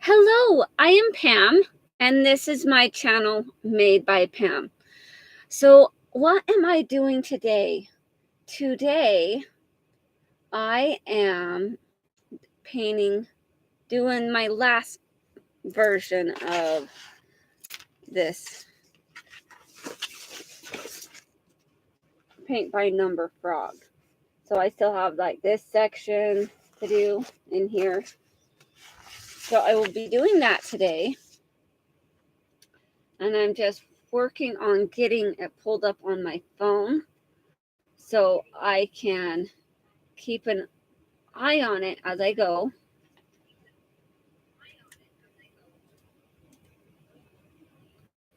Hello, I am Pam, and this is my channel Made by Pam. So, what am I doing today? Today, I am doing my last version of this paint by number frog. So, I still have like this section to do in here. So, I will be doing that today. And I'm just working on getting it pulled up on my phone so I can keep an eye on it as I go.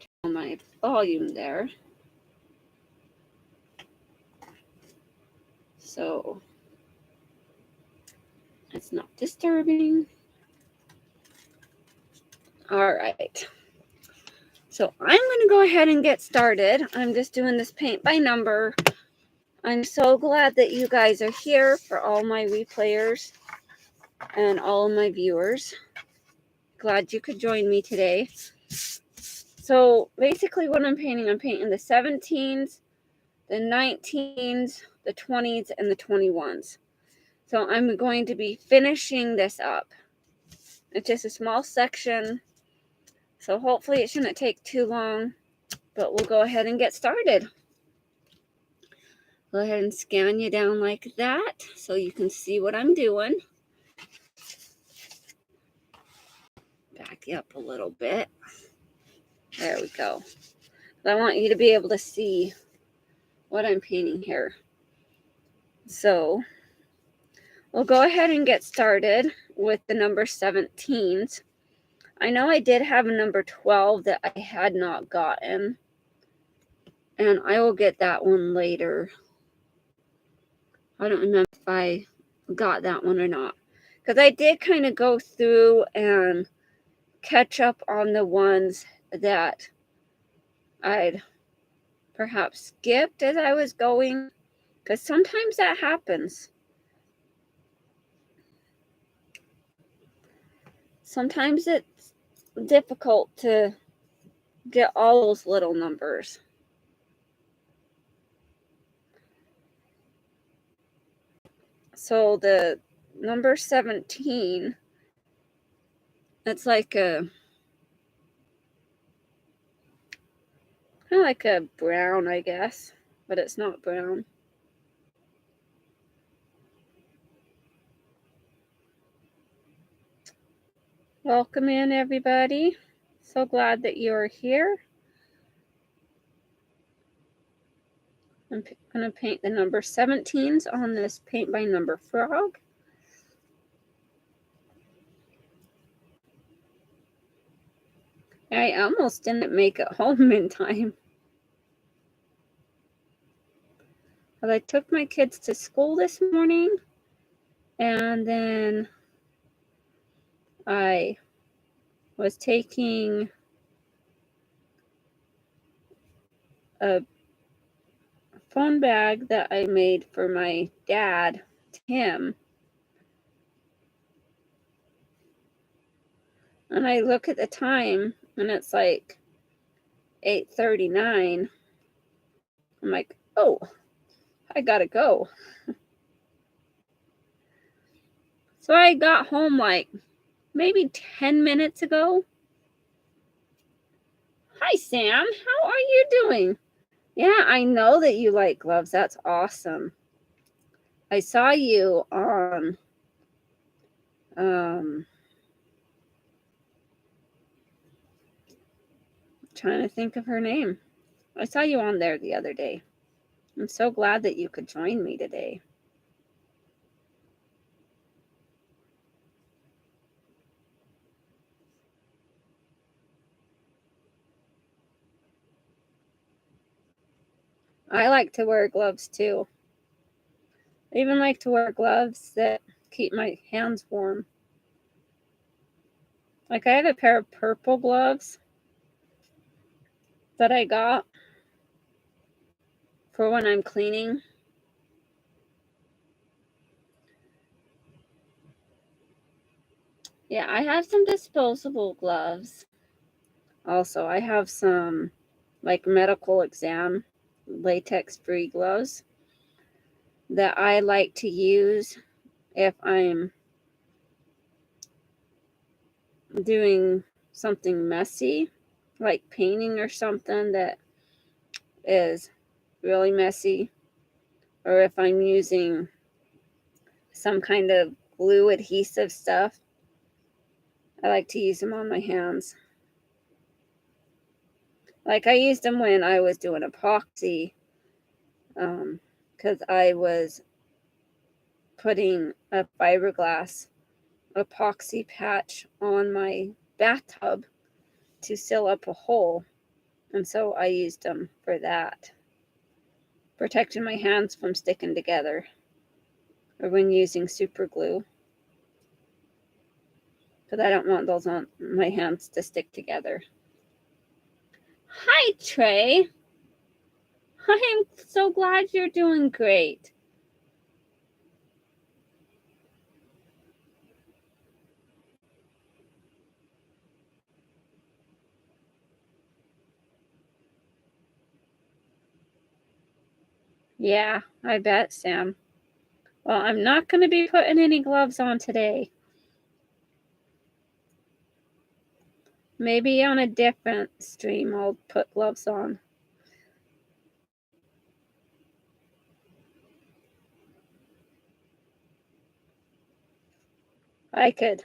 Turn on my volume there. So it's not disturbing. All right. So I'm going to go ahead and get started. I'm just doing this paint by number. I'm so glad that you guys are here, for all my replayers and all of my viewers. Glad you could join me today. So basically what I'm painting the 17s, the 19s, the 20s, and the 21s. So I'm going to be finishing this up. It's just a small section, so hopefully it shouldn't take too long, but we'll go ahead and get started. Go ahead and scan you down like that so you can see what I'm doing. Back you up a little bit. There we go. I want you to be able to see what I'm painting here. So we'll go ahead and get started with the number 17s. I know I did have a number 12 that I had not gotten, and I will get that one later. I don't remember if I got that one or not, because I did kind of go through and catch up on the ones that I'd perhaps skipped as I was going, because sometimes that happens. Sometimes it's difficult to get all those little numbers. So the number 17, it's like kind of like a brown, I guess, but it's not brown. Welcome in, everybody. So glad that you're here. I'm going to paint the number 17s on this paint by number frog. I almost didn't make it home in time. But I took my kids to school this morning, and then I was taking a phone bag that I made for my dad, Tim. And I look at the time, and it's like 8:39. I'm like, oh, I gotta go. So I got home like maybe 10 minutes ago. Hi, Sam. How are you doing? Yeah, I know that you like gloves. That's awesome. I saw you on trying to think of her name. I saw you on there the other day. I'm so glad that you could join me today. I like to wear gloves too. I even like to wear gloves that keep my hands warm. Like I have a pair of purple gloves that I got for when I'm cleaning. Yeah, I have some disposable gloves. Also, I have some like medical exam latex free gloves that I like to use if I'm doing something messy, like painting or something that is really messy, or if I'm using some kind of glue adhesive stuff. I like to use them on my hands. Like I used them when I was doing epoxy, because I was putting a fiberglass epoxy patch on my bathtub to seal up a hole. And so I used them for that, protecting my hands from sticking together, or when using super glue, because I don't want those on my hands to stick together. Hi, Trey. I am so glad you're doing great. Yeah, I bet, Sam. Well, I'm not going to be putting any gloves on today. Maybe on a different stream I'll put gloves on. I could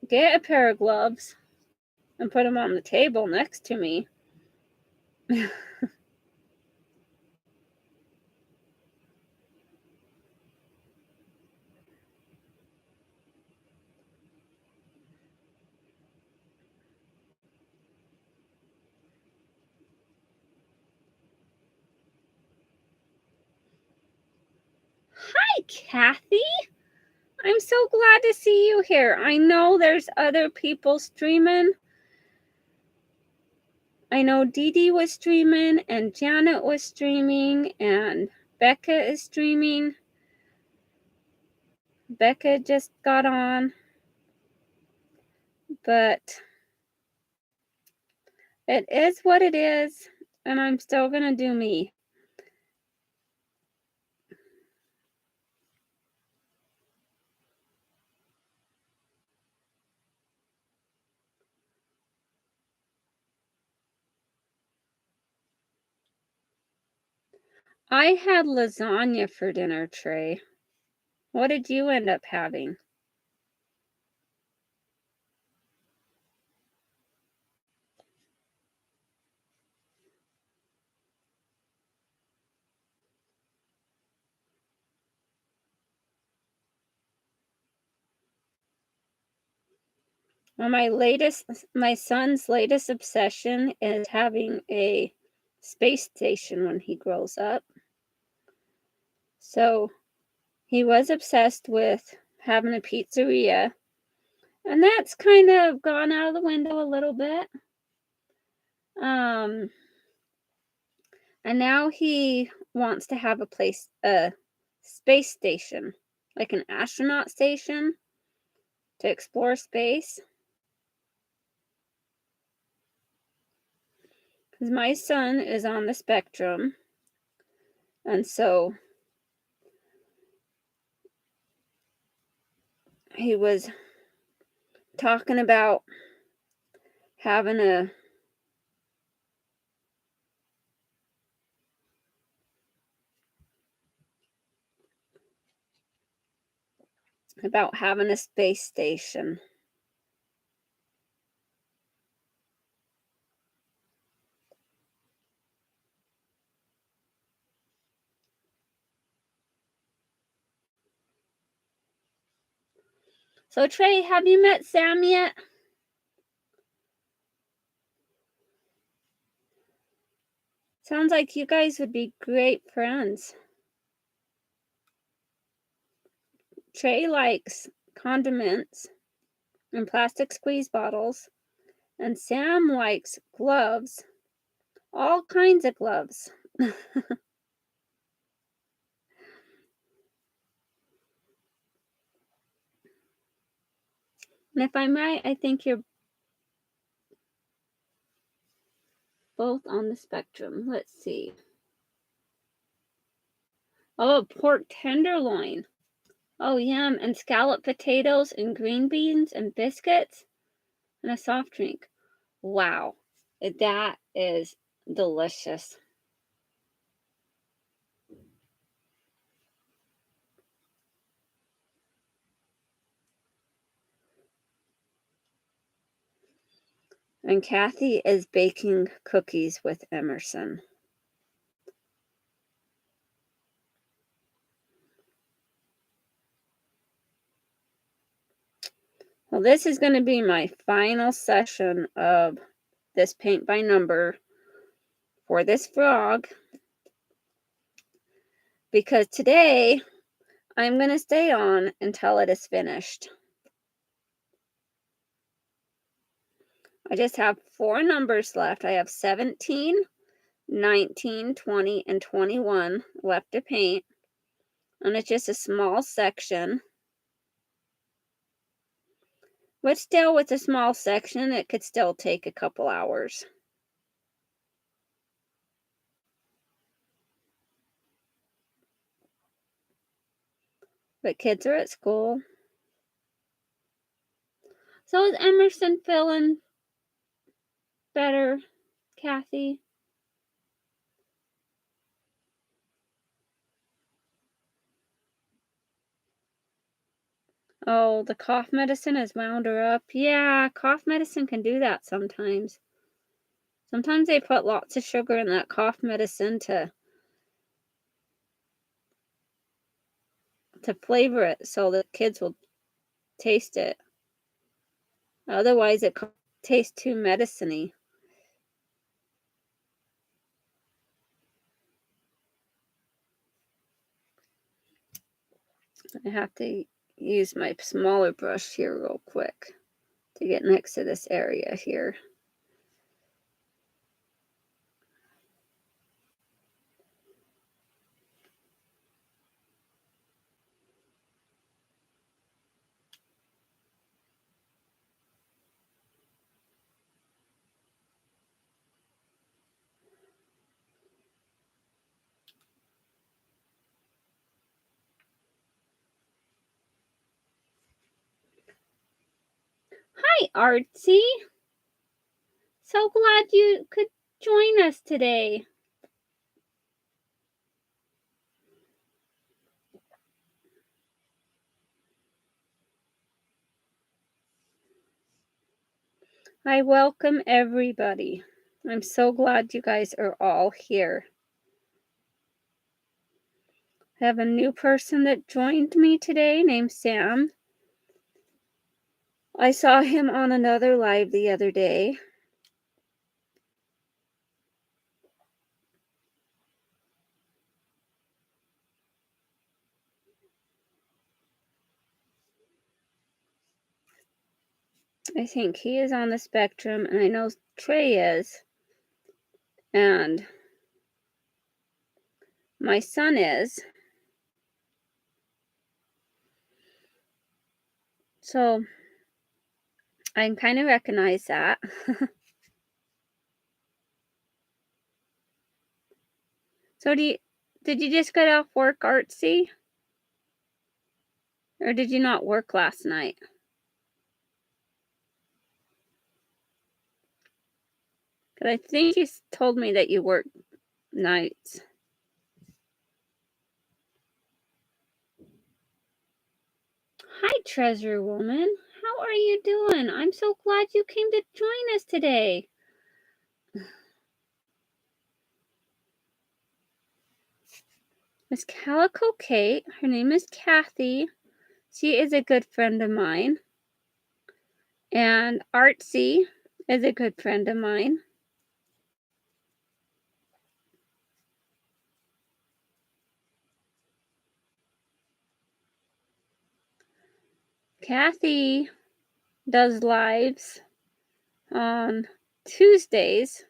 get a pair of gloves and put them on the table next to me. Hi, Kathy. I'm so glad to see you here. I know there's other people streaming. I know Dee Dee was streaming, and Janet was streaming, and Becca is streaming. Becca just got on, but it is what it is, and I'm still gonna do me. I had lasagna for dinner, Trey. What did you end up having? Well, my son's latest obsession is having a space station when he grows up. So he was obsessed with having a pizzeria, and that's kind of gone out of the window a little bit. And now he wants to have a space station, like an astronaut station to explore space. Because my son is on the spectrum, and so he was talking about having a space station. So Trey, have you met Sam yet? Sounds like you guys would be great friends. Trey likes condiments and plastic squeeze bottles, and Sam likes gloves, all kinds of gloves. And if I'm right, I think you're both on the spectrum. Let's see. Oh, pork tenderloin. Oh, yum. And scalloped potatoes and green beans and biscuits and a soft drink. Wow. That is delicious. And Kathy is baking cookies with Emerson. Well, this is going to be my final session of this paint by number for this frog, because today I'm going to stay on until it is finished. I just have 4 numbers left. I have 17, 19, 20, and 21 left to paint. And it's just a small section. But still, with a small section, it could still take a couple hours. But kids are at school. So is Emerson feeling better, Kathy? Oh, the cough medicine has wound her up. Yeah, cough medicine can do that sometimes. Sometimes they put lots of sugar in that cough medicine to flavor it so the kids will taste it. Otherwise, it tastes too medicine-y. I have to use my smaller brush here real quick to get next to this area here. Hi, Artsy. So glad you could join us today. I welcome everybody. I'm so glad you guys are all here. I have a new person that joined me today named Sam. I saw him on another live the other day. I think he is on the spectrum, and I know Trey is. And my son is. So I can kind of recognize that. So did you just get off work, Artsy? Or did you not work last night? Because I think you told me that you work nights. Hi, Treasure Woman. How are you doing? I'm so glad you came to join us today. Miss Calico Kate, her name is Kathy. She is a good friend of mine. And Artsy is a good friend of mine. Kathy does lives on Tuesdays.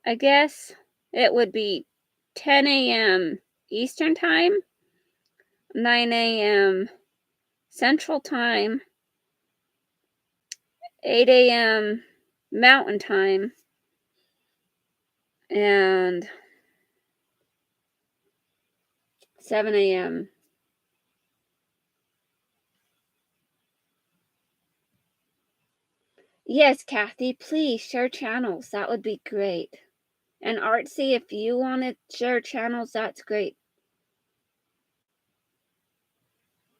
I guess it would be 10 a.m. Eastern time. 9 a.m. Central Time, 8 a.m. Mountain Time, and 7 a.m. Yes, Kathy, please share channels. That would be great. And Artsy, if you want to share channels, that's great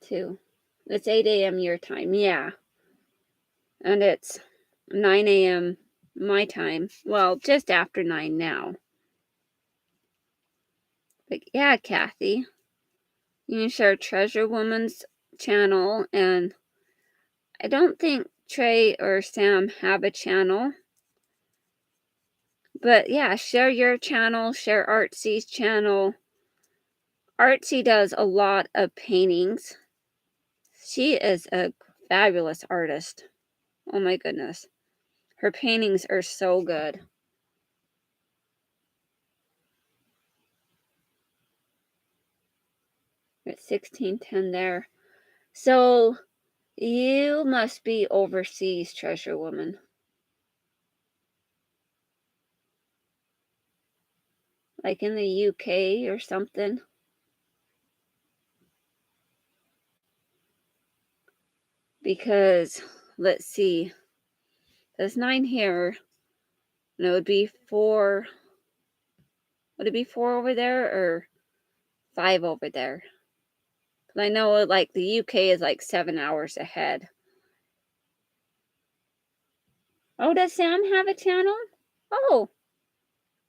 too. It's 8 a.m. your time, yeah. And it's 9 a.m. my time. Well, just after 9 now. But yeah, Kathy, you can share Treasure Woman's channel, and I don't think Trey or Sam have a channel. But yeah, share your channel, share Artsy's channel. Artsy does a lot of paintings. She is a fabulous artist. Oh my goodness. Her paintings are so good. It's 1610 there. So you must be overseas, Treasure Woman. Like in the UK or something. Because, let's see. There's 9 here. And it would be 4. Would it be 4 over there or 5 over there? Because I know like the UK is like 7 hours ahead. Oh, does Sam have a channel? Oh,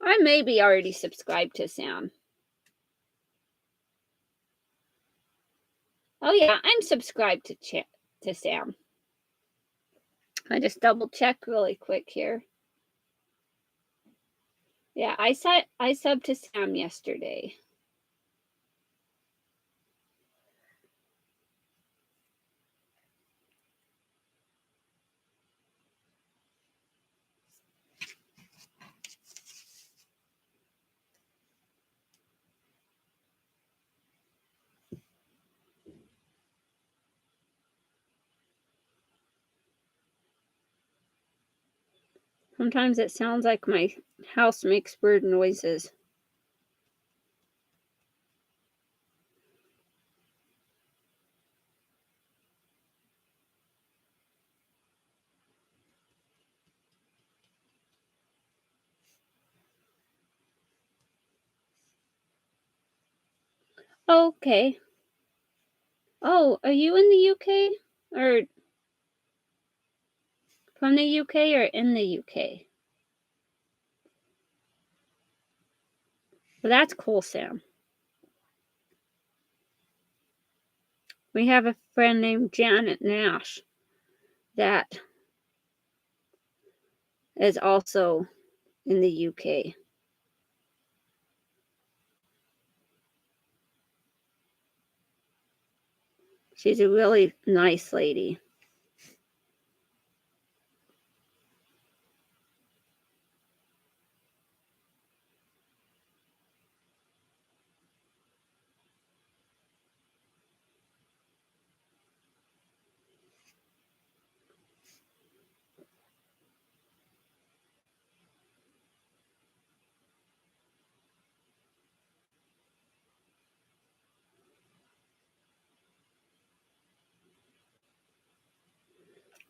I may be already subscribed to Sam. Oh yeah, I'm subscribed to Sam. I just double check really quick here. Yeah, I subbed to Sam yesterday. Sometimes it sounds like my house makes weird noises. Okay. Oh, are you in the UK? Or from the UK or in the UK? Well, that's cool, Sam. We have a friend named Janet Nash that is also in the UK. She's a really nice lady.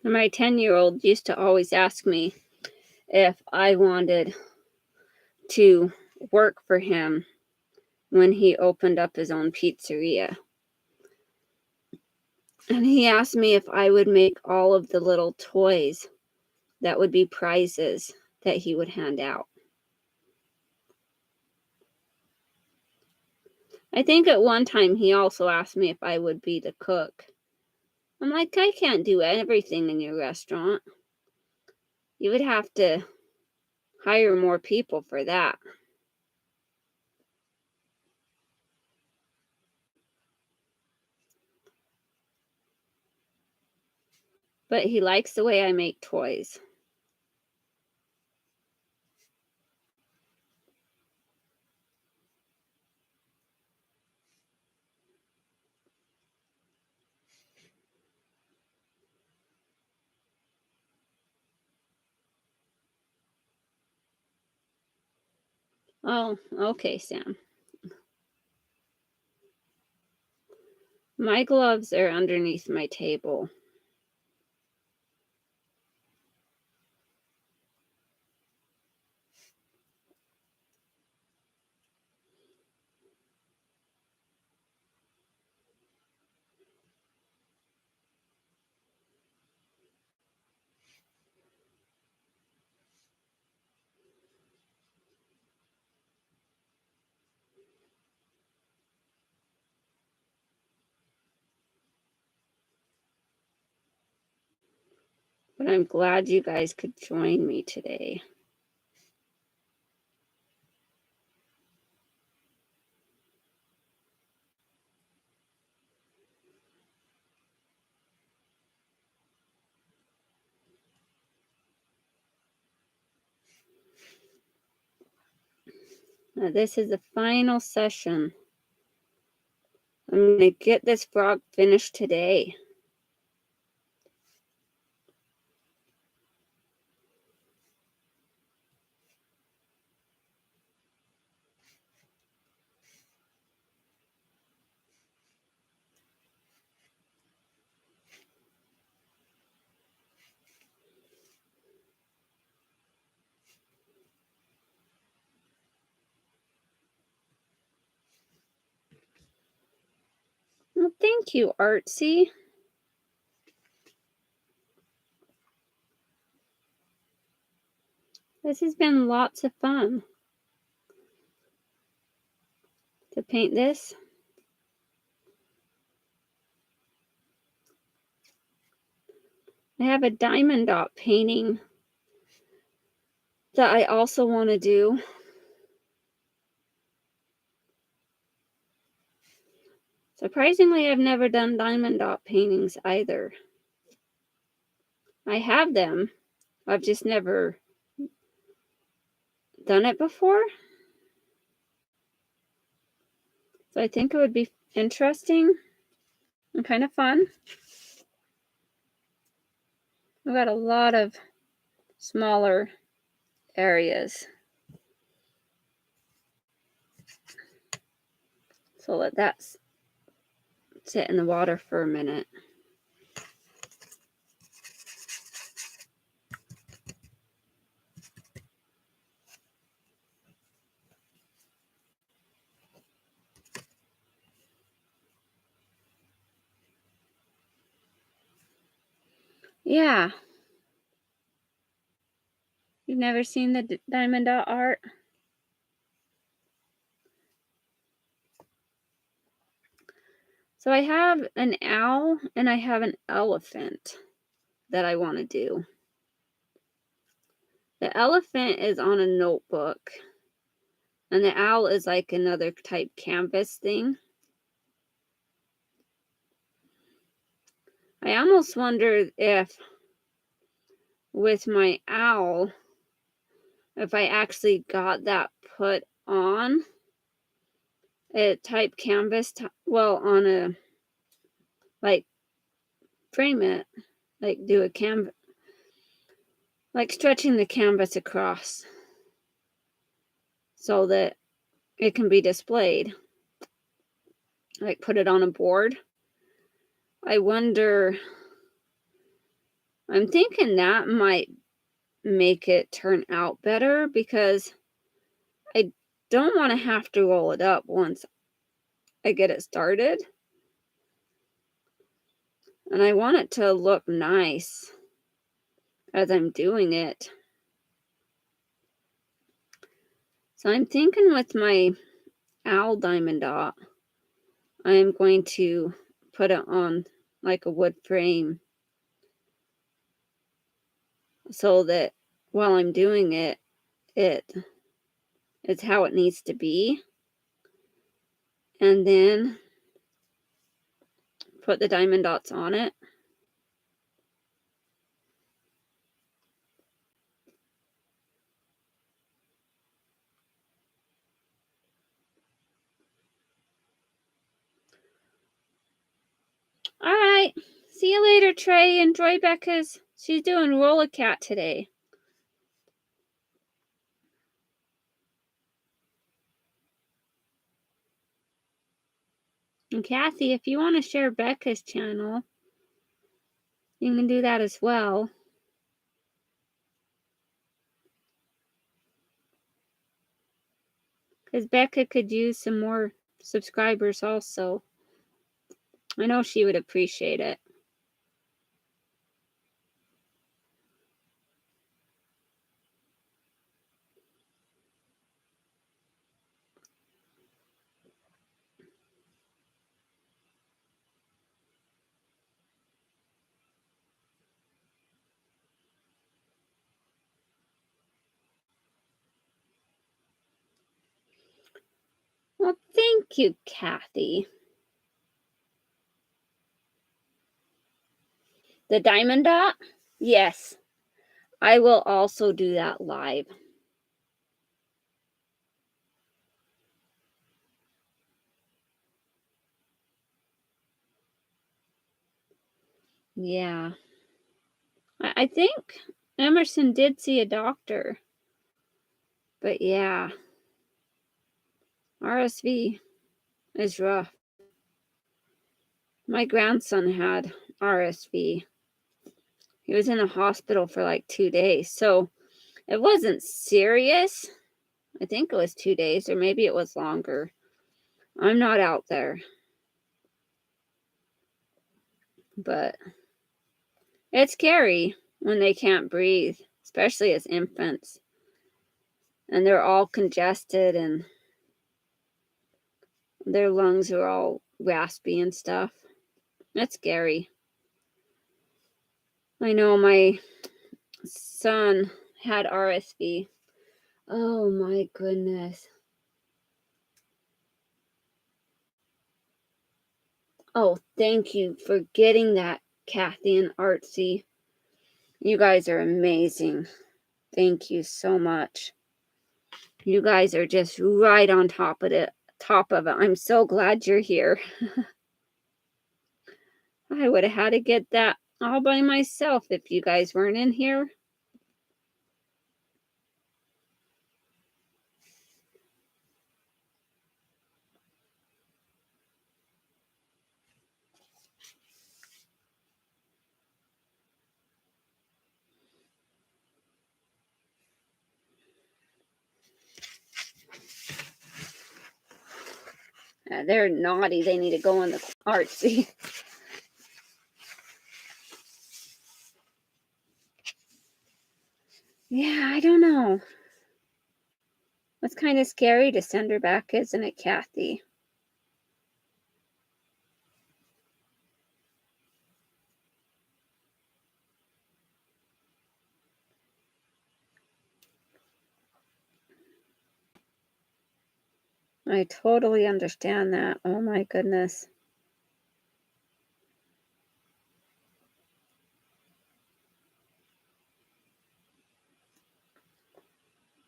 And my 10-year-old used to always ask me if I wanted to work for him when he opened up his own pizzeria. And he asked me if I would make all of the little toys that would be prizes that he would hand out. I think at one time he also asked me if I would be the cook. I'm like, I can't do everything in your restaurant. You would have to hire more people for that. But he likes the way I make toys. Oh, okay, Sam. My gloves are underneath my table. But I'm glad you guys could join me today. Now, this is the final session. I'm going to get this frog finished today. Well, thank you, Artsy. This has been lots of fun to paint this. I have a diamond dot painting that I also want to do. Surprisingly, I've never done diamond dot paintings either. I have them. I've just never done it before. So I think it would be interesting and kind of fun. I've got a lot of smaller areas. So let that sit in the water for a minute. Yeah. You've never seen the diamond dot art? So I have an owl and I have an elephant that I want to do. The elephant is on a notebook, and the owl is like another type canvas thing. I almost wonder if with my owl, if I actually got that put on a type canvas, on a, like, frame it, like do a canvas, like stretching the canvas across so that it can be displayed, like put it on a board. I wonder, I'm thinking that might make it turn out better because I don't want to have to roll it up once I get it started. And I want it to look nice as I'm doing it. So I'm thinking with my owl diamond dot, I'm going to put it on like a wood frame so that while I'm doing it, it's how it needs to be. And then put the diamond dots on it. All right. See you later, Trey. Enjoy Becca's. She's doing Roll a Cat today. And Kathy, if you want to share Becca's channel, you can do that as well. Because Becca could use some more subscribers also. I know she would appreciate it. Well, thank you, Kathy. The diamond dot? Yes. I will also do that live. Yeah. I think Emerson did see a doctor. But yeah, RSV is rough. My grandson had RSV. He was in a hospital for like 2 days. So it wasn't serious. I think it was 2 days, or maybe it was longer. I'm not out there. But it's scary when they can't breathe, especially as infants. And they're all congested and their lungs are all raspy and stuff. That's scary. I know my son had RSV. Oh my goodness. Oh, thank you for getting that, Kathy and Artsy. You guys are amazing. Thank you so much. You guys are just right on top of it. I'm so glad you're here. I would have had to get that all by myself if you guys weren't in here. They're naughty. They need to go in the Artsy. Yeah, I don't know. It's kind of scary to send her back, isn't it, Kathy? I totally understand that. Oh my goodness.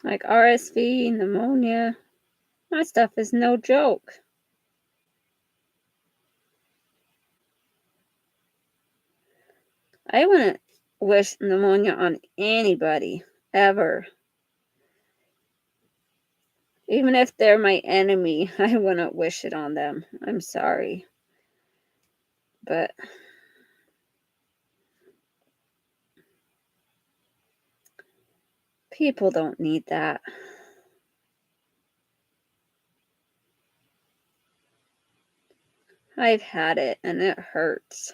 Like RSV, pneumonia, that stuff is no joke. I wouldn't wish pneumonia on anybody, ever. Even if they're my enemy, I wouldn't wish it on them. I'm sorry. But people don't need that. I've had it and it hurts.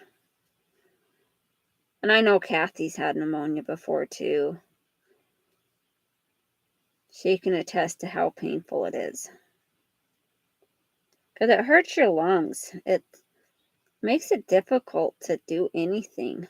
And I know Kathy's had pneumonia before too. She can attest to how painful it is. Because it hurts your lungs. It makes it difficult to do anything.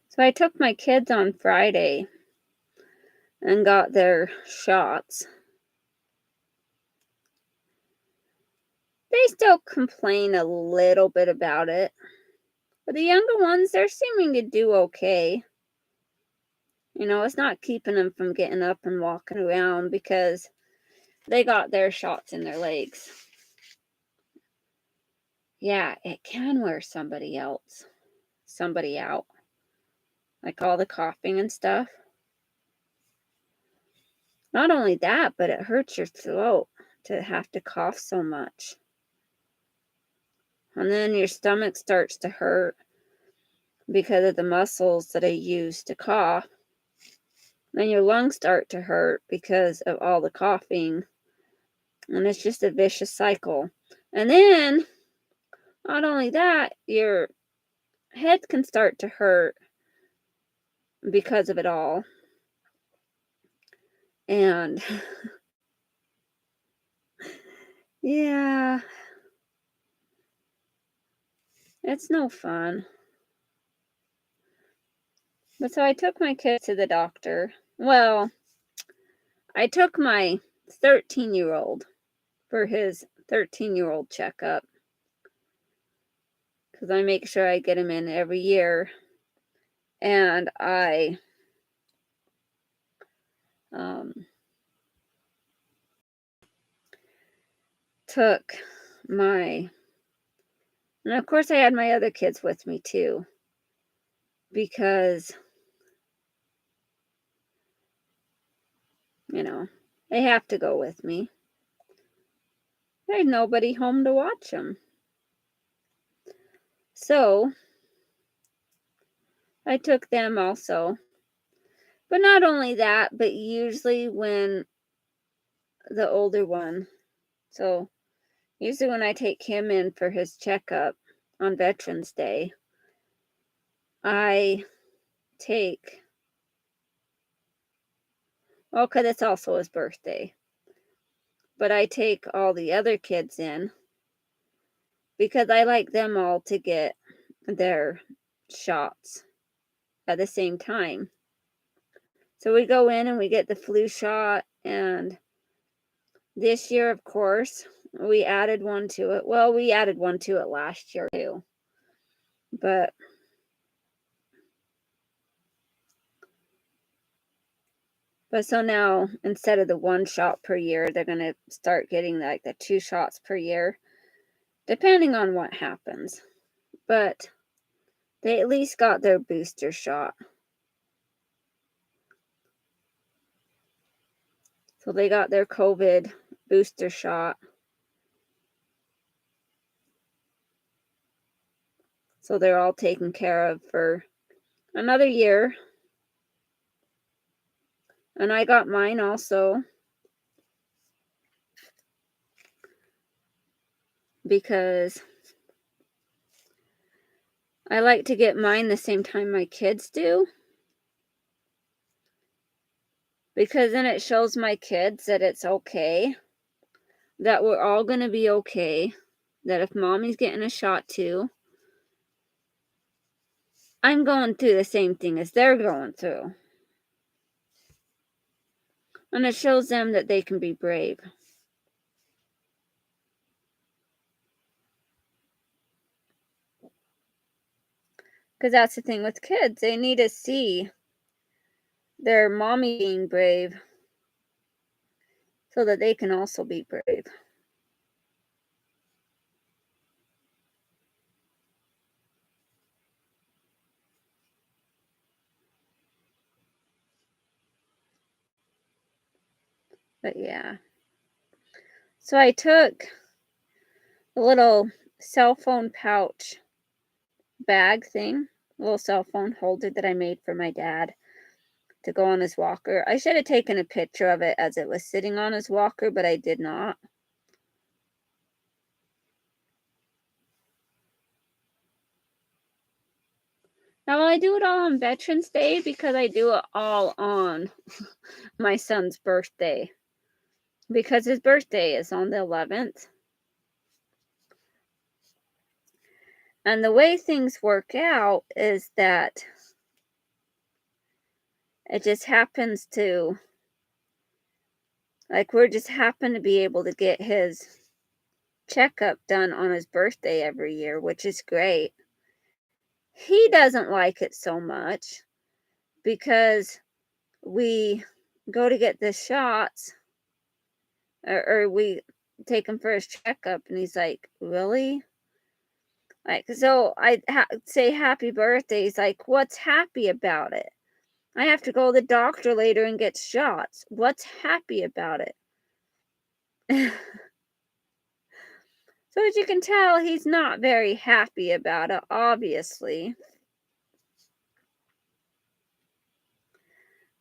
So I took my kids on Friday and got their shots. They still complain a little bit about it. But the younger ones, they're seeming to do okay. It's not keeping them from getting up and walking around because they got their shots in their legs. Yeah, it can wear somebody out. Like all the coughing and stuff. Not only that, but it hurts your throat to have to cough so much. And then your stomach starts to hurt because of the muscles that I use to cough. Then your lungs start to hurt because of all the coughing. And it's just a vicious cycle. And then, not only that, your head can start to hurt because of it all. And yeah, it's no fun. But so I took my kid to the doctor. Well, I took my 13-year-old for his 13-year-old checkup because I make sure I get him in every year. And I took my, and of course I had my other kids with me too, because, they have to go with me. There's nobody home to watch them. So I took them also. But not only that, but usually when the older one, so usually when I take him in for his checkup on Veterans Day, I take, well, because it's also his birthday, but I take all the other kids in because I like them all to get their shots at the same time. So we go in and we get the flu shot, and this year, of course, we added one to it. Well, we added one to it last year too. But so now instead of the 1 shot per year, they're going to start getting like the 2 shots per year, depending on what happens. But they at least got their booster shot. So they got their COVID booster shot. So they're all taken care of for another year. And I got mine also because I like to get mine the same time my kids do. Because then it shows my kids that it's okay, that we're all going to be okay, that if mommy's getting a shot too, I'm going through the same thing as they're going through. And it shows them that they can be brave. Because that's the thing with kids. They need to see their mommy being brave so that they can also be brave. But yeah. So I took a little cell phone pouch bag thing, a little cell phone holder that I made for my dad to go on his walker. I should have taken a picture of it as it was sitting on his walker, but I did not. Now, I do it all on Veterans Day because I do it all on my son's birthday. Because his birthday is on the 11th. And the way things work out is that it just happens to, like, we're just happen to be able to get his checkup done on his birthday every year, which is great. He doesn't like it so much because we go to get the shots, or we take him for his checkup, and he's like, really? Like, so I say happy birthday. He's like, what's happy about it? I have to go to the doctor later and get shots. What's happy about it? So as you can tell, he's not very happy about it, obviously.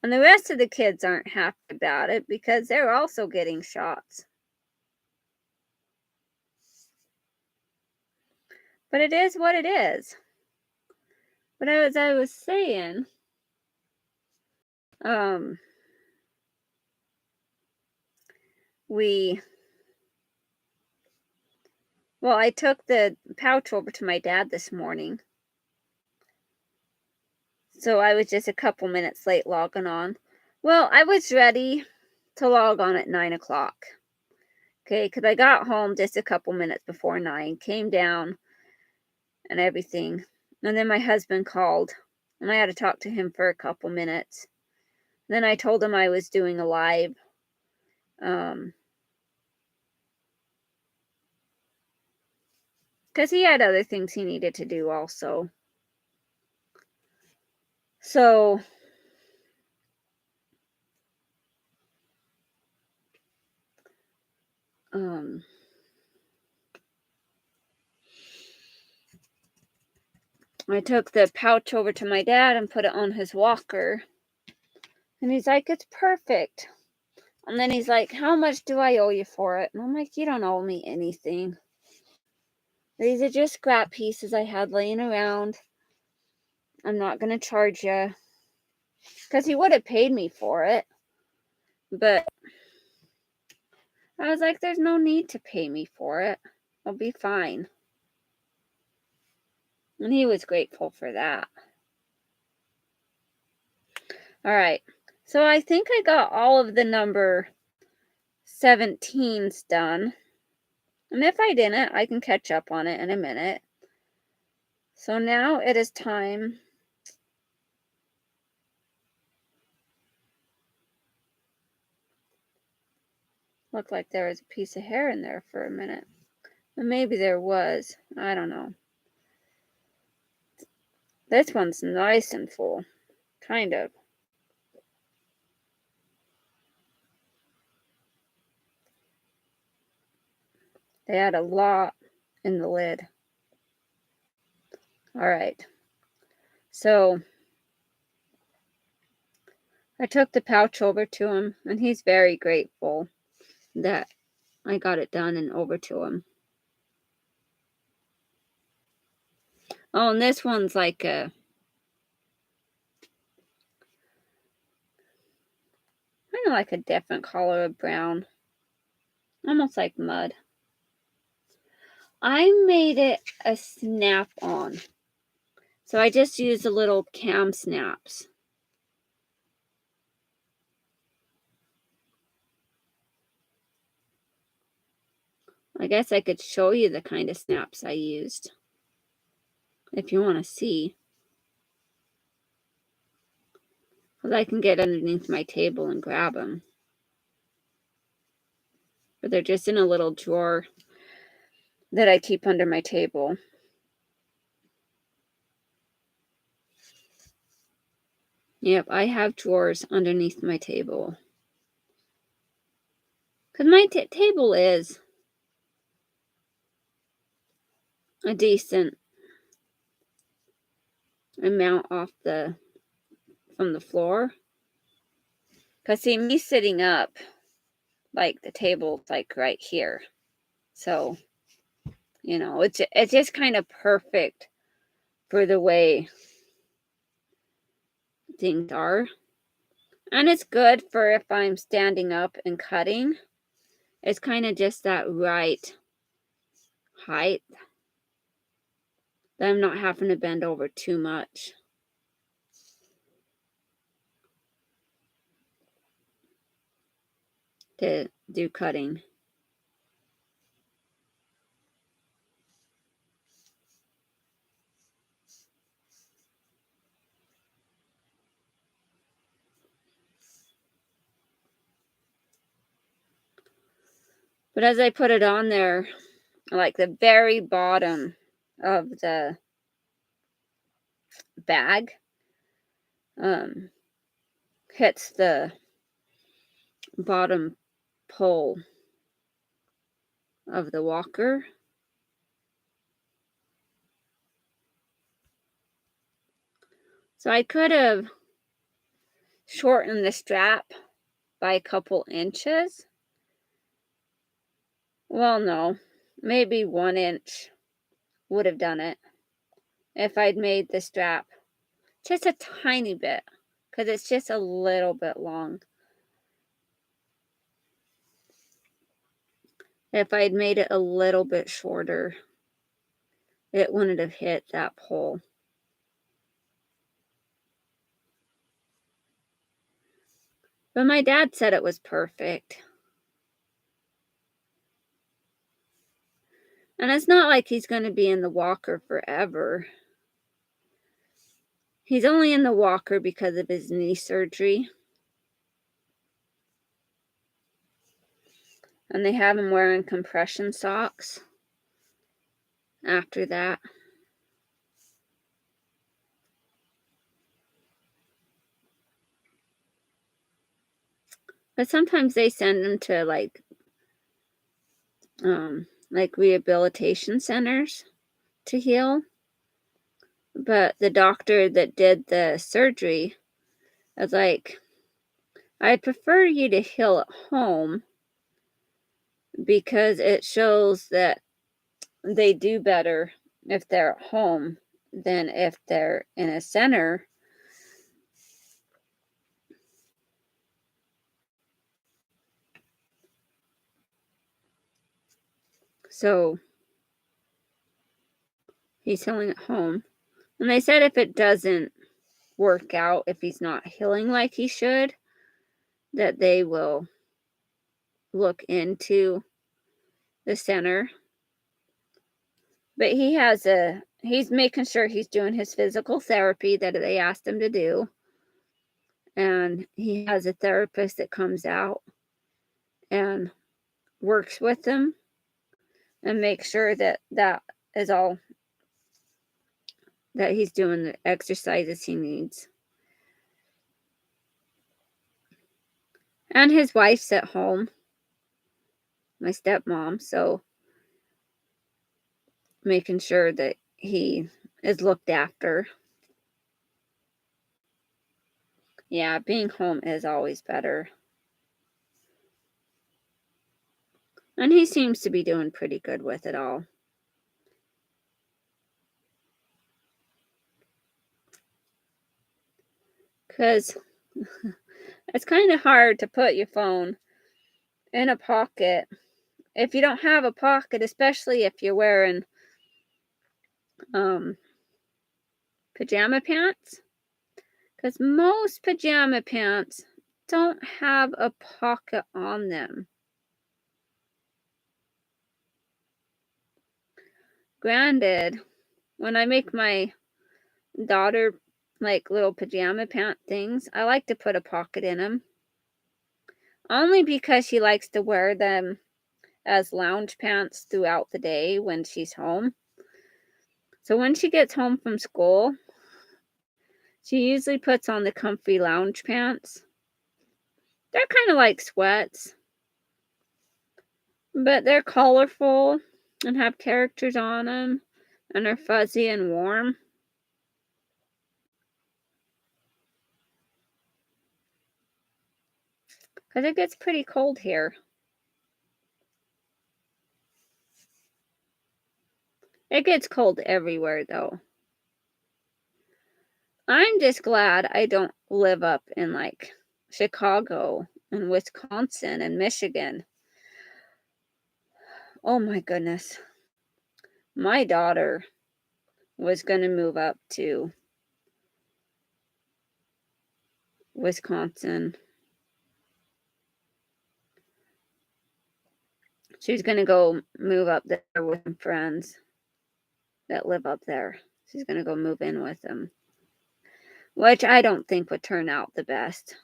And the rest of the kids aren't happy about it because they're also getting shots. But it is what it is. But as I was saying, I took the pouch over to my dad this morning. So I was just a couple minutes late logging on. Well, I was ready to log on at 9 o'clock. Okay, because I got home just a couple minutes before 9, came down and everything. And then my husband called, and I had to talk to him for a couple minutes. Then I told him I was doing a live. Because he had other things he needed to do also. So I took the pouch over to my dad and put it on his walker. And he's like, it's perfect. And then he's like, how much do I owe you for it? And I'm like, you don't owe me anything. These are just scrap pieces I had laying around. I'm not going to charge you. Because he would have paid me for it. But I was like, there's no need to pay me for it. I'll be fine. And he was grateful for that. All right. So I think I got all of the number 17s done. And if I didn't, I can catch up on it in a minute. So now it is time. Looked like there was a piece of hair in there for a minute. But maybe there was. I don't know. This one's nice and full. Kind of. They had a lot in the lid. All right. So I took the pouch over to him, and he's very grateful that I got it done and over to him. Oh, and this one's like a kind of like a different color of brown. Almost like mud. I made it a snap-on. So I just used a little cam snaps. I guess I could show you the kind of snaps I used. If you want to see. Because I can get underneath my table and grab them. But they're just in a little drawer that I keep under my table. Yep, I have drawers underneath my table. Because my table is a decent amount off from the floor. Because see, me sitting up, like the table's like right here. So, you know, it's just kind of perfect for the way things are. And it's good for if I'm standing up and cutting. It's kind of just that right height that I'm not having to bend over too much to do cutting. But as I put it on there, like the very bottom of the bag hits the bottom pole of the walker. So I could have shortened the strap by a couple inches. Well, no, maybe 1 inch would have done it if I'd made the strap just a tiny bit, because it's just a little bit long. If I'd made it a little bit shorter, it wouldn't have hit that pole. But my dad said it was perfect. And it's not like he's going to be in the walker forever. He's only in the walker because of his knee surgery. And they have him wearing compression socks after that. But sometimes they send him to like rehabilitation centers to heal. But the doctor that did the surgery was like, I'd prefer you to heal at home because it shows that they do better if they're at home than if they're in a center. So he's healing at home. And they said if it doesn't work out, if he's not healing like he should, that they will look into the center. But he's making sure he's doing his physical therapy that they asked him to do. And he has a therapist that comes out and works with him and makes sure that is all, that he's doing the exercises he needs. And his wife's at home, my stepmom, so making sure that he is looked after. Yeah, being home is always better. And he seems to be doing pretty good with it all. Because it's kind of hard to put your phone in a pocket if you don't have a pocket, especially if you're wearing pajama pants. Because most pajama pants don't have a pocket on them. Granted, when I make my daughter like little pajama pant things, I like to put a pocket in them. Only because she likes to wear them as lounge pants throughout the day when she's home. So when she gets home from school, she usually puts on the comfy lounge pants. They're kind of like sweats, but they're colorful and have characters on them and are fuzzy and warm. Because it gets pretty cold here. It gets cold everywhere, though. I'm just glad I don't live up in like Chicago and Wisconsin and Michigan. Oh my goodness. My daughter was going to move up to Wisconsin. She's going to go move up there with some friends that live up there. She's going to go move in with them, which I don't think would turn out the best.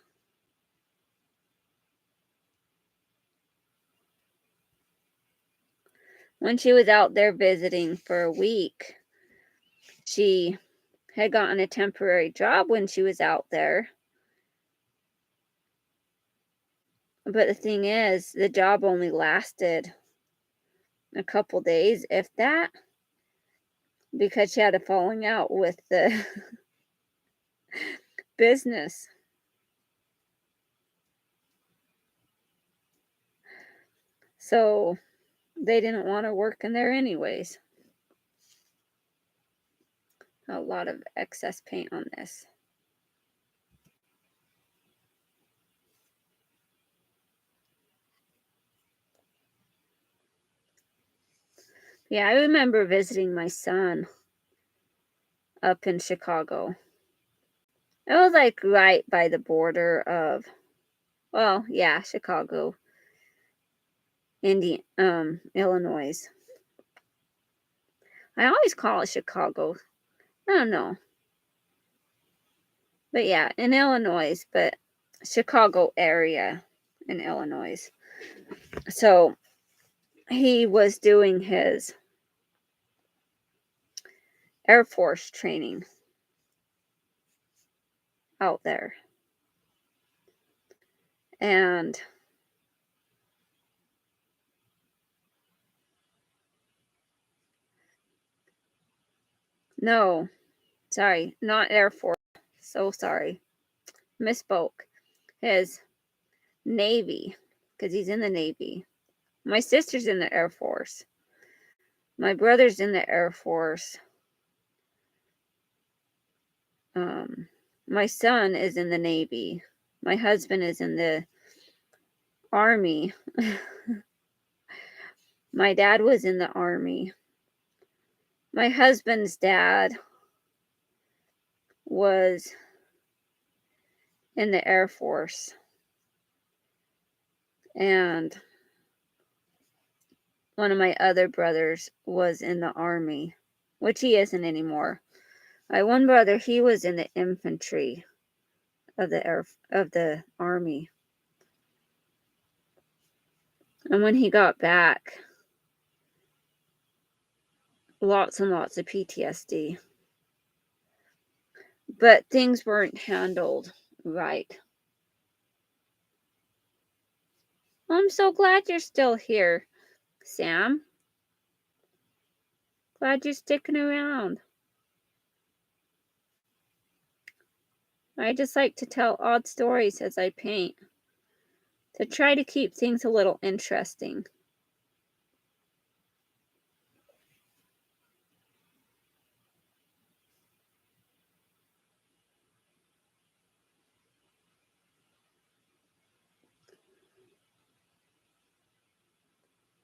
when she was out there visiting for a week, she had gotten a temporary job when she was out there. But the thing is, the job only lasted a couple days, if that, because she had a falling out with the business. So they didn't want to work in there anyways. A lot of excess paint on this. Yeah, I remember visiting my son up in Chicago. It was like right by the border of, well, yeah, Chicago, Illinois. I always call it Chicago. I don't know. But yeah, in Illinois, but Chicago area in Illinois. So he was doing his Air Force training out there. And no, sorry, not Air Force. So sorry. Misspoke. His Navy, because he's in the Navy. My sister's in the Air Force. My brother's in the Air Force. My son is in the Navy. My husband is in the Army. My dad was in the Army. My husband's dad was in the Air Force. And one of my other brothers was in the Army, which he isn't anymore. My one brother, he was in the infantry of the Army. And when he got back, lots and lots of PTSD. But things weren't handled right. I'm so glad you're still here, Sam. Glad you're sticking around. I just like to tell odd stories as I paint, to try to keep things a little interesting.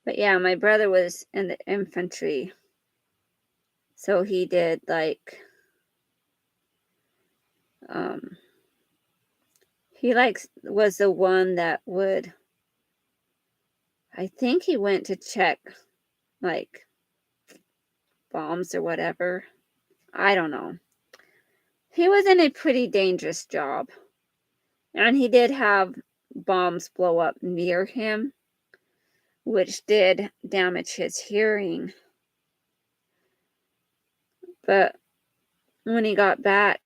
But yeah, my brother was in the infantry. So he did he was the one that would, I think he went to check like bombs or whatever. I don't know. He was in a pretty dangerous job. And he did have bombs blow up near him, which did damage his hearing. But when he got back,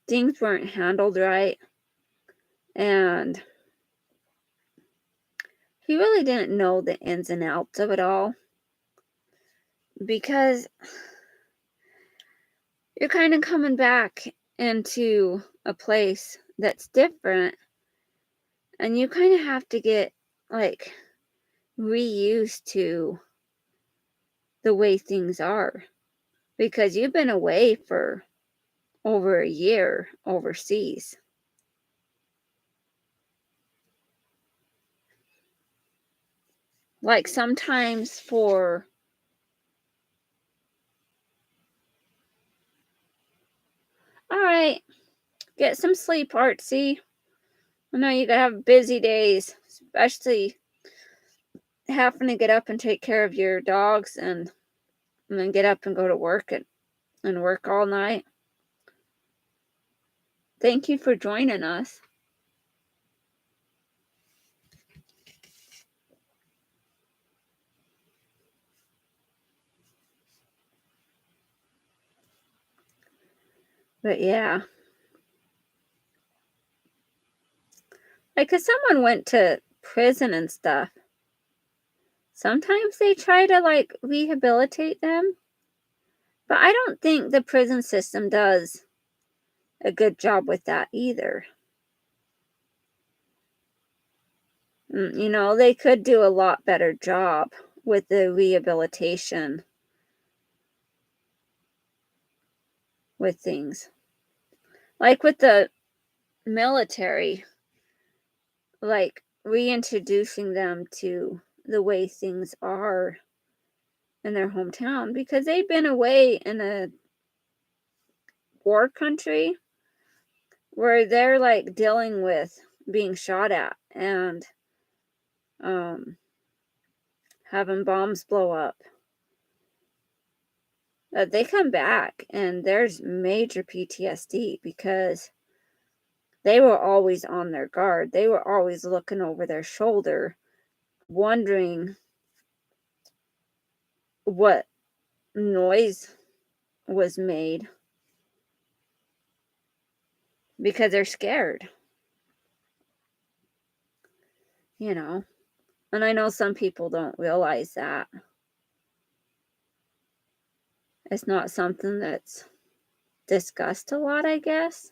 things weren't handled right. And he really didn't know the ins and outs of it all. Because you're kind of coming back into a place that's different. And you kind of have to get reused to the way things are. Because you've been away for over a year overseas. Like sometimes for all right, get some sleep, Artsy. I know you gotta have busy days, especially having to get up and take care of your dogs and then get up and go to work and work all night. Thank you for joining us. But yeah, like if someone went to prison and stuff, sometimes they try to like rehabilitate them, but I don't think the prison system does a good job with that either. They could do a lot better job with the rehabilitation with things. Like with the military, like reintroducing them to the way things are in their hometown because they've been away in a war country where they're like dealing with being shot at and um having bombs blow up. They come back and there's major PTSD because they were always on their guard. They were always looking over their shoulder, wondering what noise was made because they're scared, you know. And I know some people don't realize that. It's not something that's discussed a lot, I guess.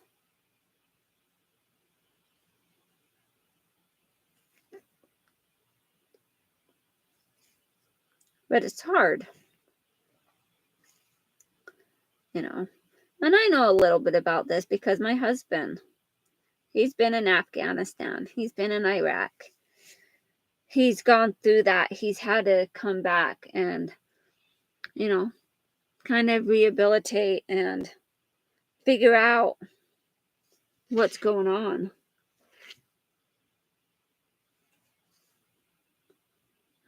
But it's hard, you know. And I know a little bit about this because my husband, he's been in Afghanistan, he's been in Iraq. He's gone through that. He's had to come back and, you know, kind of rehabilitate and figure out what's going on.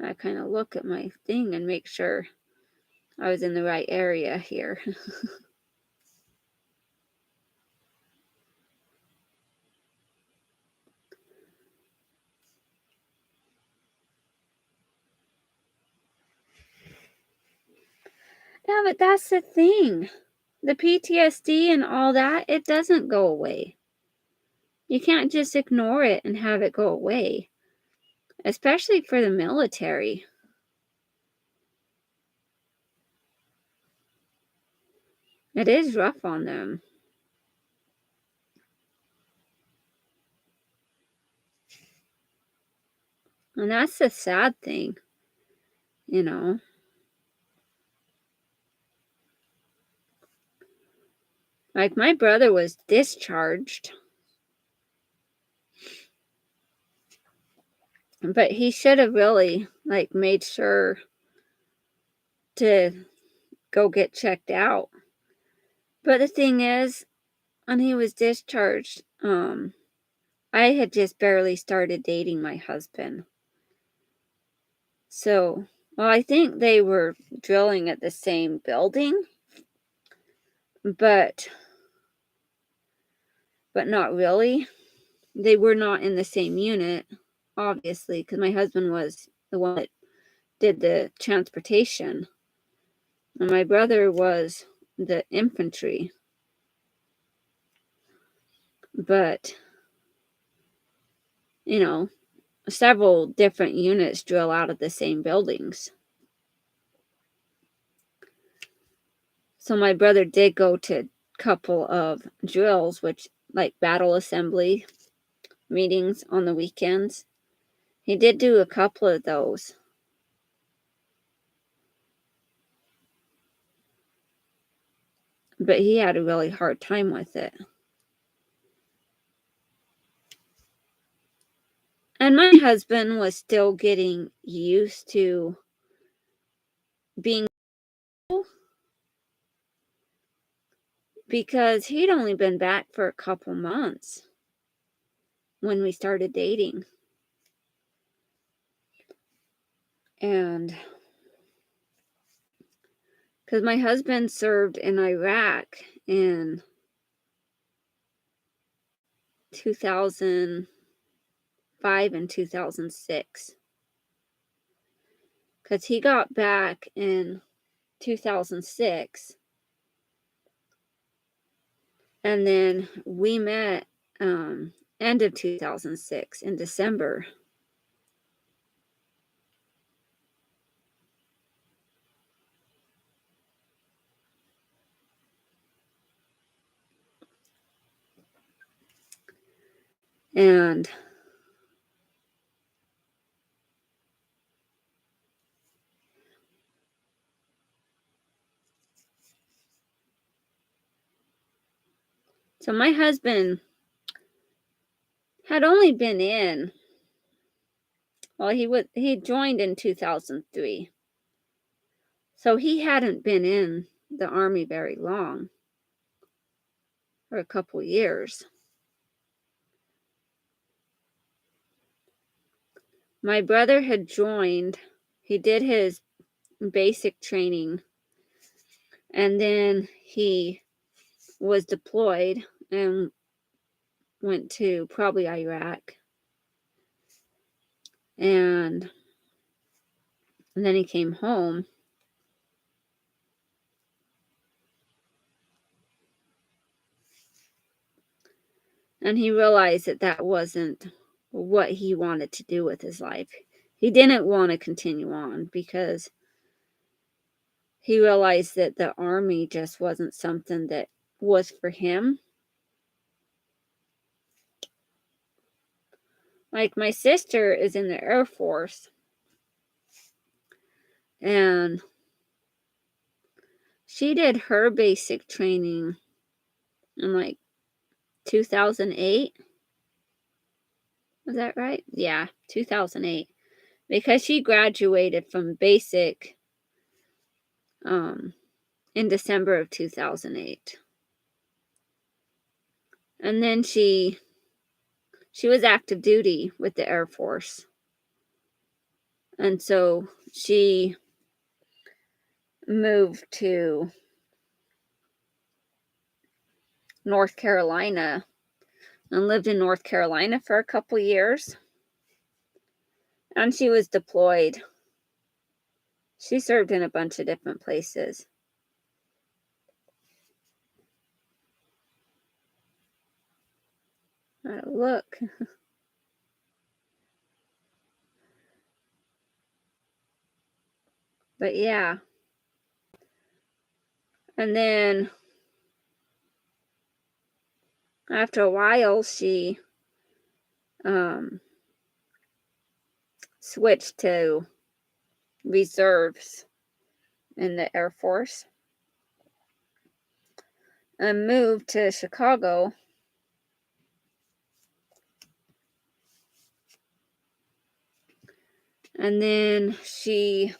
I kind of look at my thing and make sure I was in the right area here. Yeah, but that's the thing. The PTSD and all that, it doesn't go away. You can't just ignore it and have it go away, especially for the military. It is rough on them. And that's the sad thing, you know. Like my brother was discharged, but he should have really like made sure to go get checked out. But the thing is, when he was discharged, I had just barely started dating my husband. So, well, I think they were drilling at the same building, but not really. They were not in the same unit, obviously, because my husband was the one that did the transportation, and my brother was the infantry. But, you know, several different units drill out of the same buildings. So my brother did go to a couple of drills, which like battle assembly meetings on the weekends. He did do a couple of those. But he had a really hard time with it. And my husband was still getting used to being because he'd only been back for a couple months when we started dating. And because my husband served in Iraq in 2005 and 2006. Because he got back in 2006. And then we met end of 2006 in December. And so my husband had only been in, well, he joined in 2003. So he hadn't been in the Army very long, for a couple years. My brother had joined, he did his basic training, and then he was deployed and went to probably Iraq. And then he came home. And he realized that that wasn't what he wanted to do with his life. He didn't want to continue on because he realized that the Army just wasn't something that was for him. Like, my sister is in the Air Force, and she did her basic training in like 2008. Was that right? Yeah, 2008. Because she graduated from basic in December of 2008. And then she was active duty with the Air Force. And so she moved to North Carolina and lived in North Carolina for a couple years. And she was deployed. She served in a bunch of different places. Look. But yeah. And then after a while, she switched to reserves in the Air Force and moved to Chicago. And then she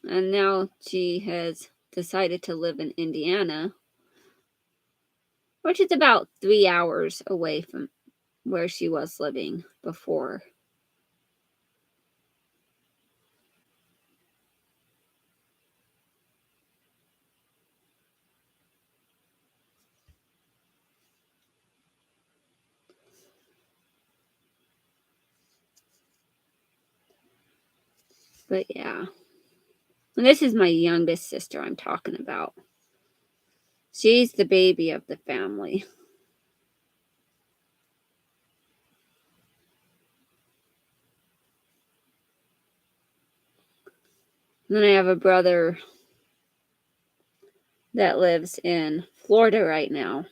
and now she has decided to live in Indiana, which is about 3 hours away from where she was living before. But yeah. And this is my youngest sister I'm talking about. She's the baby of the family. And then I have a brother that lives in Florida right now.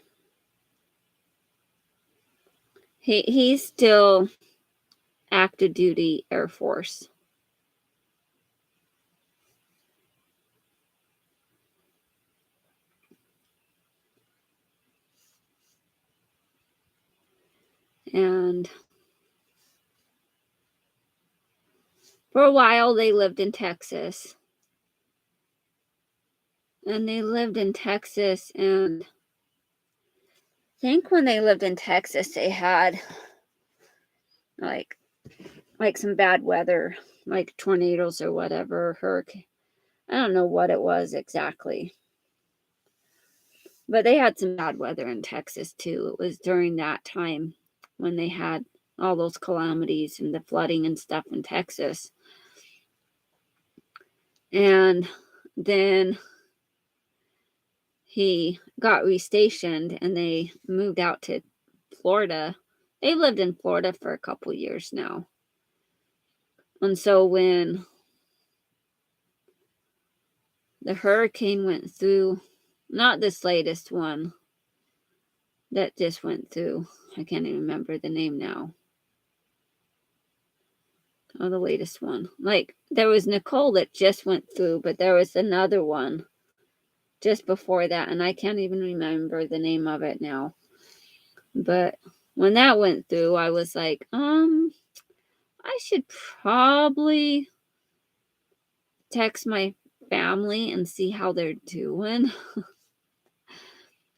He's still active duty Air Force. And for a while they lived in Texas. And they lived in Texas, and I think when they lived in Texas they had like some bad weather, like tornadoes or whatever, hurricane. I don't know what it was exactly. But they had some bad weather in Texas too. It was during that time when they had all those calamities and the flooding and stuff in Texas. And then he got restationed and they moved out to Florida. They lived in Florida for a couple years now. And so when the hurricane went through, not this latest one that just went through, I can't even remember the name now. Oh, the latest one. Like, there was Nicole that just went through, but there was another one just before that, and I can't even remember the name of it now. But when that went through, I was like, I should probably text my family and see how they're doing.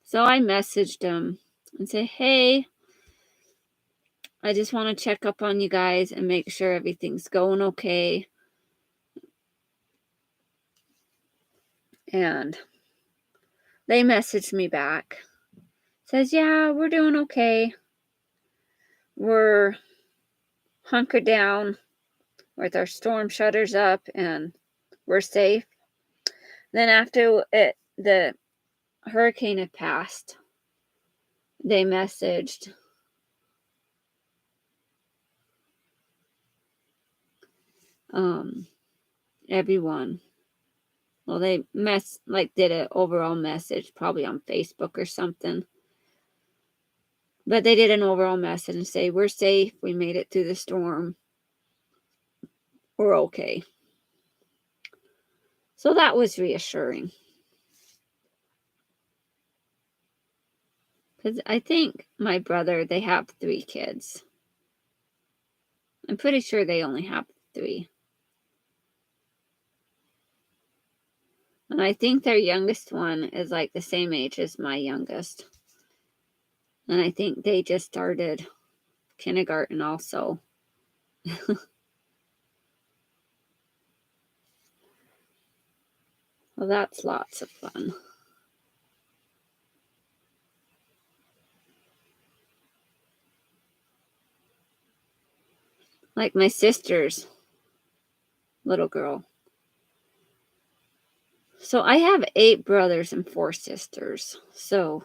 So I messaged them and said, hey, I just want to check up on you guys and make sure everything's going okay. And they messaged me back. Says, yeah, we're doing okay. We're hunkered down with our storm shutters up and we're safe. Then after the hurricane had passed, they messaged everyone. Well, they did an overall message, probably on Facebook or something. But they did an overall message and say, we're safe. We made it through the storm. We're okay. So that was reassuring. Because I think my brother, they have 3 kids. I'm pretty sure they only have 3. And I think their youngest one is like the same age as my youngest. And I think they just started kindergarten also. Well, that's lots of fun. Like my sister's little girl. So I have 8 brothers and 4 sisters. So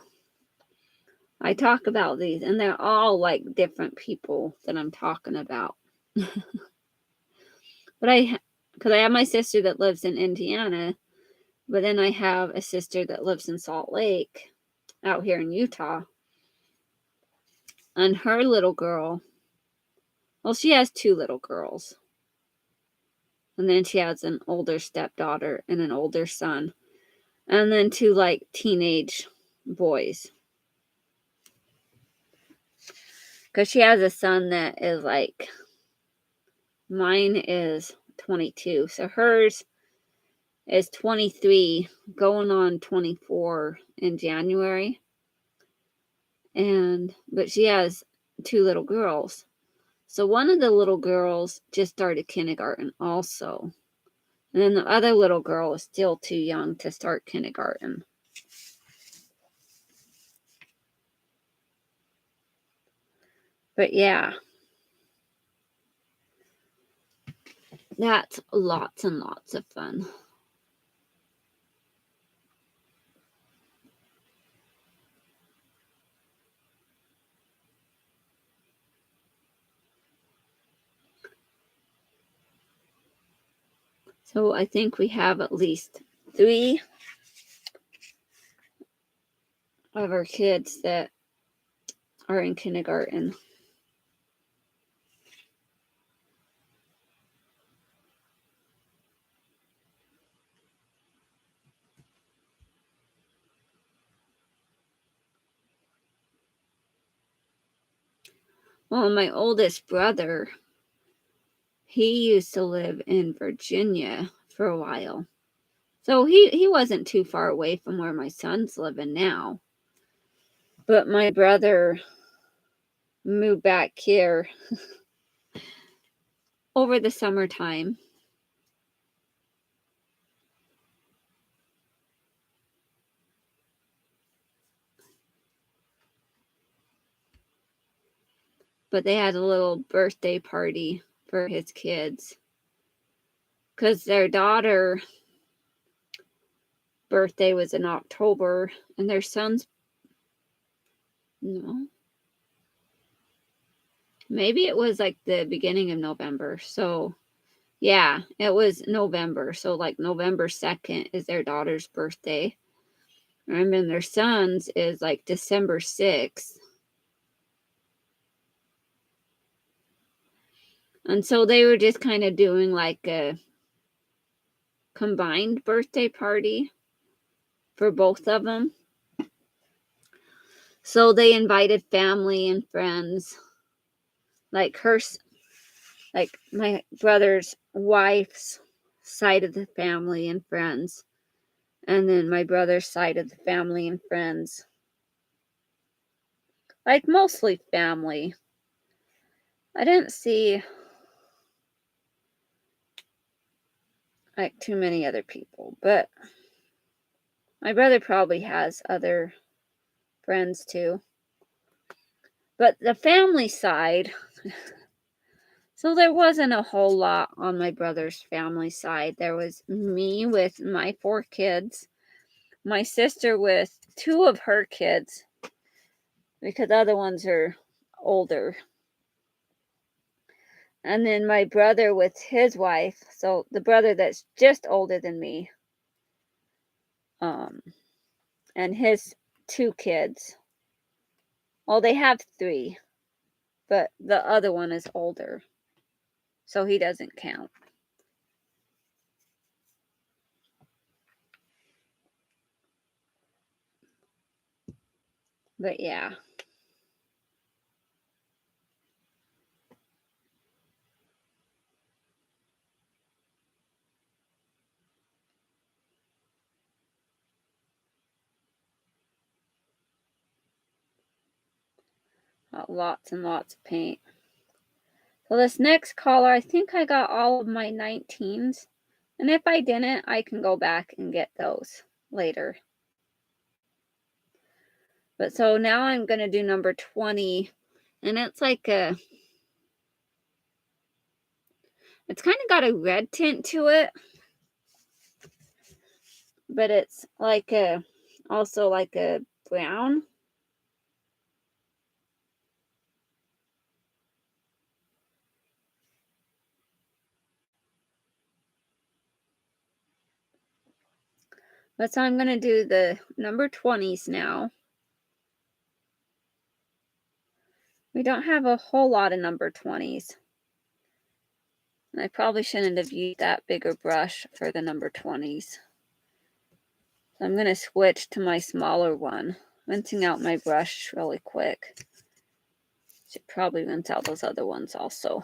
I talk about these, and they're all like different people that I'm talking about. But because I have my sister that lives in Indiana, but then I have a sister that lives in Salt Lake out here in Utah. And her little girl, well, she has 2 little girls. And then she has an older stepdaughter and an older son. And then 2 like teenage boys. Because she has a son that is like, mine is 22. So hers is 23, going on 24 in January. But she has 2 little girls. So one of the little girls just started kindergarten also. And then the other little girl is still too young to start kindergarten. But yeah, that's lots and lots of fun. So I think we have at least 3 of our kids that are in kindergarten. Well, my oldest brother, he used to live in Virginia for a while. So he wasn't too far away from where my son's living now. But my brother moved back here over the summertime. but they had a little birthday party for his kids. Because their daughter birthday was in October, and their son's, no, maybe it was like the beginning of November. So yeah, it was November. So like November 2nd is their daughter's birthday. And then their son's is like December 6th. And so they were just kind of doing like a combined birthday party for both of them. So they invited family and friends, like my brother's wife's side of the family and friends, and then my brother's side of the family and friends. Like mostly family. I didn't see like too many other people, but my brother probably has other friends too. But the family side, so there wasn't a whole lot on my brother's family side. There was me with my 4 kids, my sister with 2 of her kids, because the other ones are older. And then my brother with his wife, so the brother that's just older than me, and his 2 kids. Well, they have 3, but the other one is older, so he doesn't count. But yeah. Lots and lots of paint. So this next color, I think I got all of my 19s. And if I didn't, I can go back and get those later. But so now I'm going to do number 20. And it's like it's kind of got a red tint to it. But it's like also like a brown. But so I'm going to do the number 20s now. We don't have a whole lot of number 20s. And I probably shouldn't have used that bigger brush for the number 20s. So I'm going to switch to my smaller one. Rinsing out my brush really quick. Should probably rinse out those other ones also.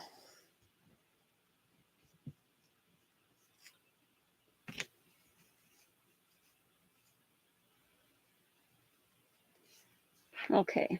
Okay.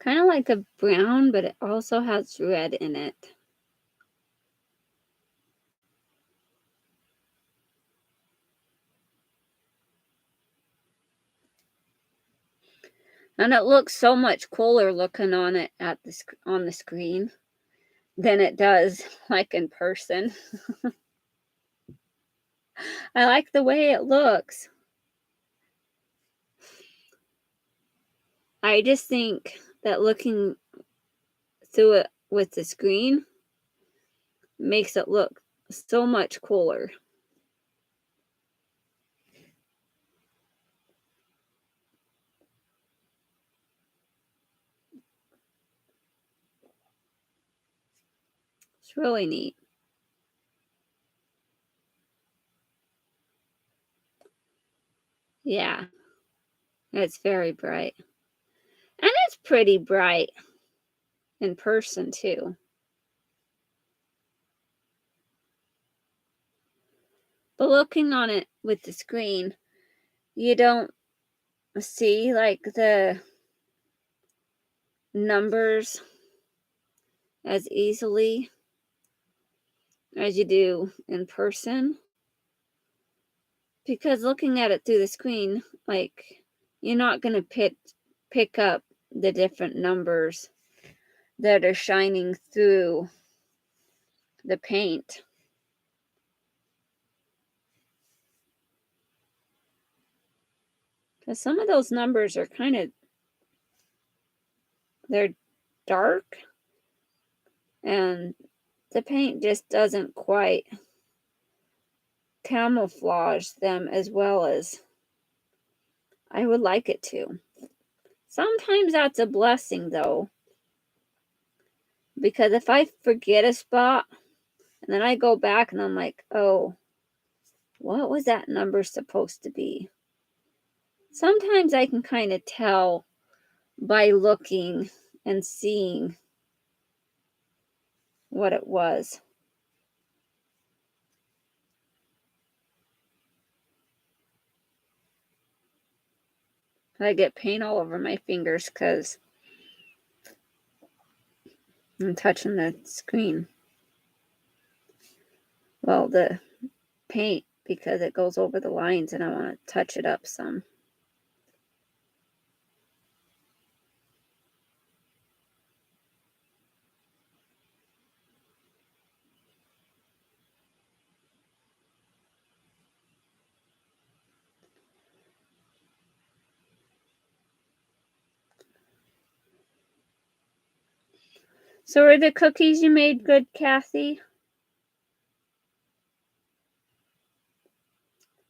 Kind of like a brown, but it also has red in it. And it looks so much cooler looking on it on the screen than it does like in person. I like the way it looks. I just think that looking through it with the screen makes it look so much cooler. It's really neat. Yeah, it's very bright. And it's pretty bright in person too. But looking on it with the screen, you don't see like the numbers as easily as you do in person. Because looking at it through the screen, like, you're not going to pick up the different numbers that are shining through the paint. Because some of those numbers are they're dark, and the paint just doesn't quite camouflage them as well as I would like it to. Sometimes that's a blessing, though, because if I forget a spot and then I go back and I'm like, oh, what was that number supposed to be? Sometimes I can kind of tell by looking and seeing what it was. I get paint all over my fingers because I'm touching the screen. Well, the paint, because it goes over the lines and I want to touch it up some. So are the cookies you made good, Kathy?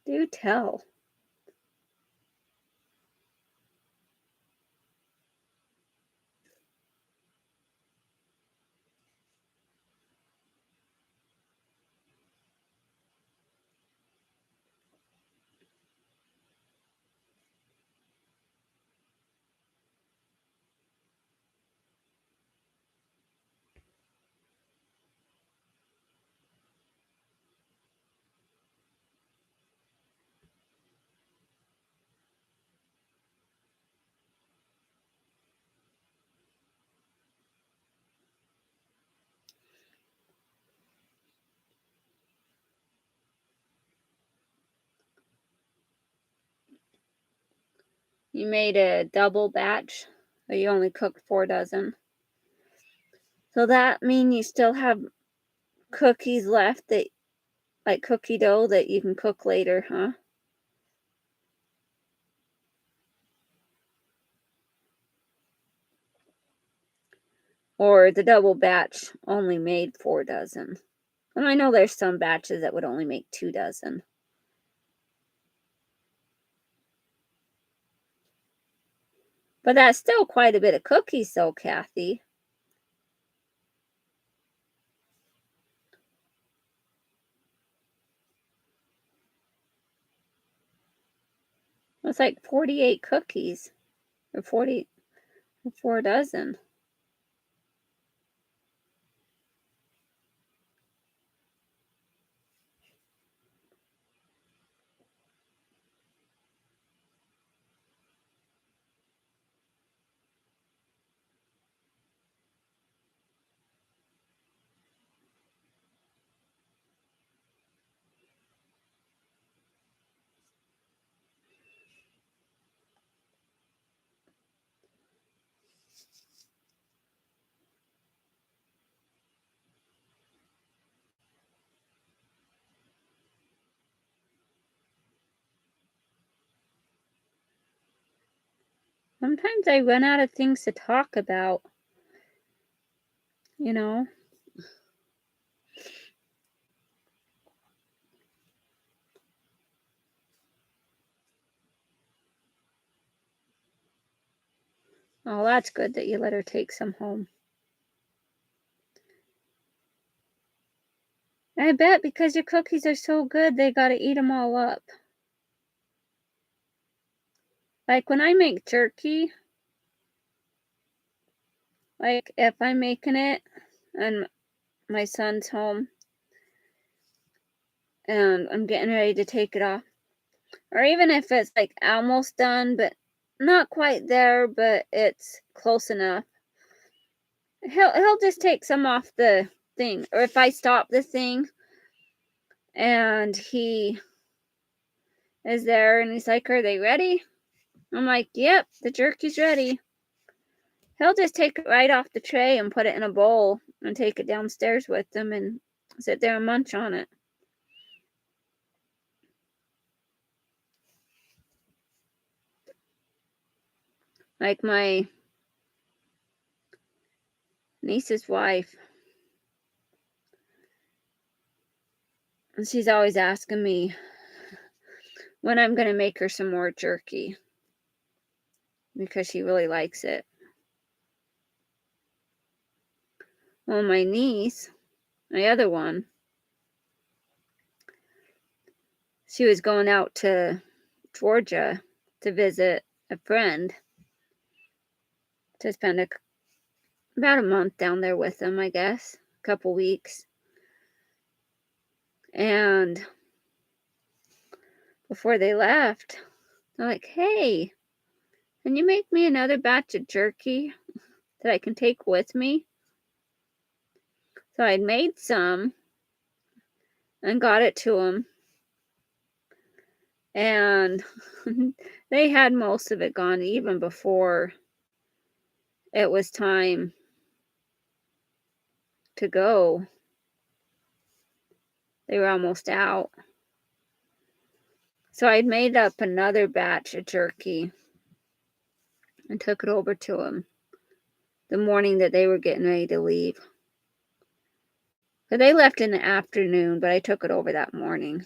Do tell. You made a double batch, but you only cooked 4 dozen. So that means you still have cookies left, that like cookie dough that you can cook later, huh? Or the double batch only made 4 dozen. And I know there's some batches that would only make 2 dozen. But that's still quite a bit of cookies, though, Kathy. It's like 48 cookies, or 4 dozen. Sometimes I run out of things to talk about, you know? Oh, that's good that you let her take some home. I bet because your cookies are so good, they gotta eat them all up. Like when I make jerky, like if I'm making it and my son's home, and I'm getting ready to take it off. Or even if it's like almost done, but not quite there, but it's close enough. He'll just take some off the thing. Or if I stop the thing and he is there and he's like, "Are they ready?" I'm like, "Yep, the jerky's ready." He'll just take it right off the tray and put it in a bowl and take it downstairs with him and sit there and munch on it. Like my niece's wife, and she's always asking me when I'm going to make her some more jerky because she really likes it. Well, my niece, my other one, she was going out to Georgia to visit a friend to spend about a month down there with them, I guess, a couple weeks. And before they left, they're like, "Hey, can you make me another batch of jerky that I can take with me?" So I'd made some and got it to them. And they had most of it gone even before it was time to go. They were almost out. So I'd made up another batch of jerky and took it over to them the morning that they were getting ready to leave. So they left in the afternoon, but I took it over that morning.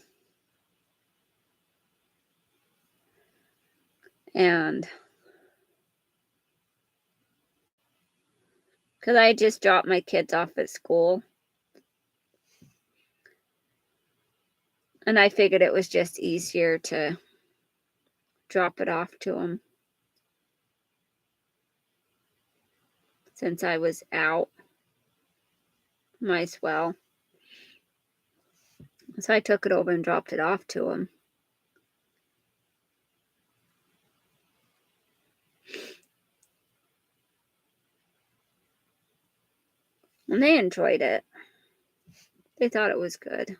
And because I just dropped my kids off at school. And I figured it was just easier to drop it off to them since I was out. Might as well. So I took it over and dropped it off to them. And they enjoyed it. They thought it was good.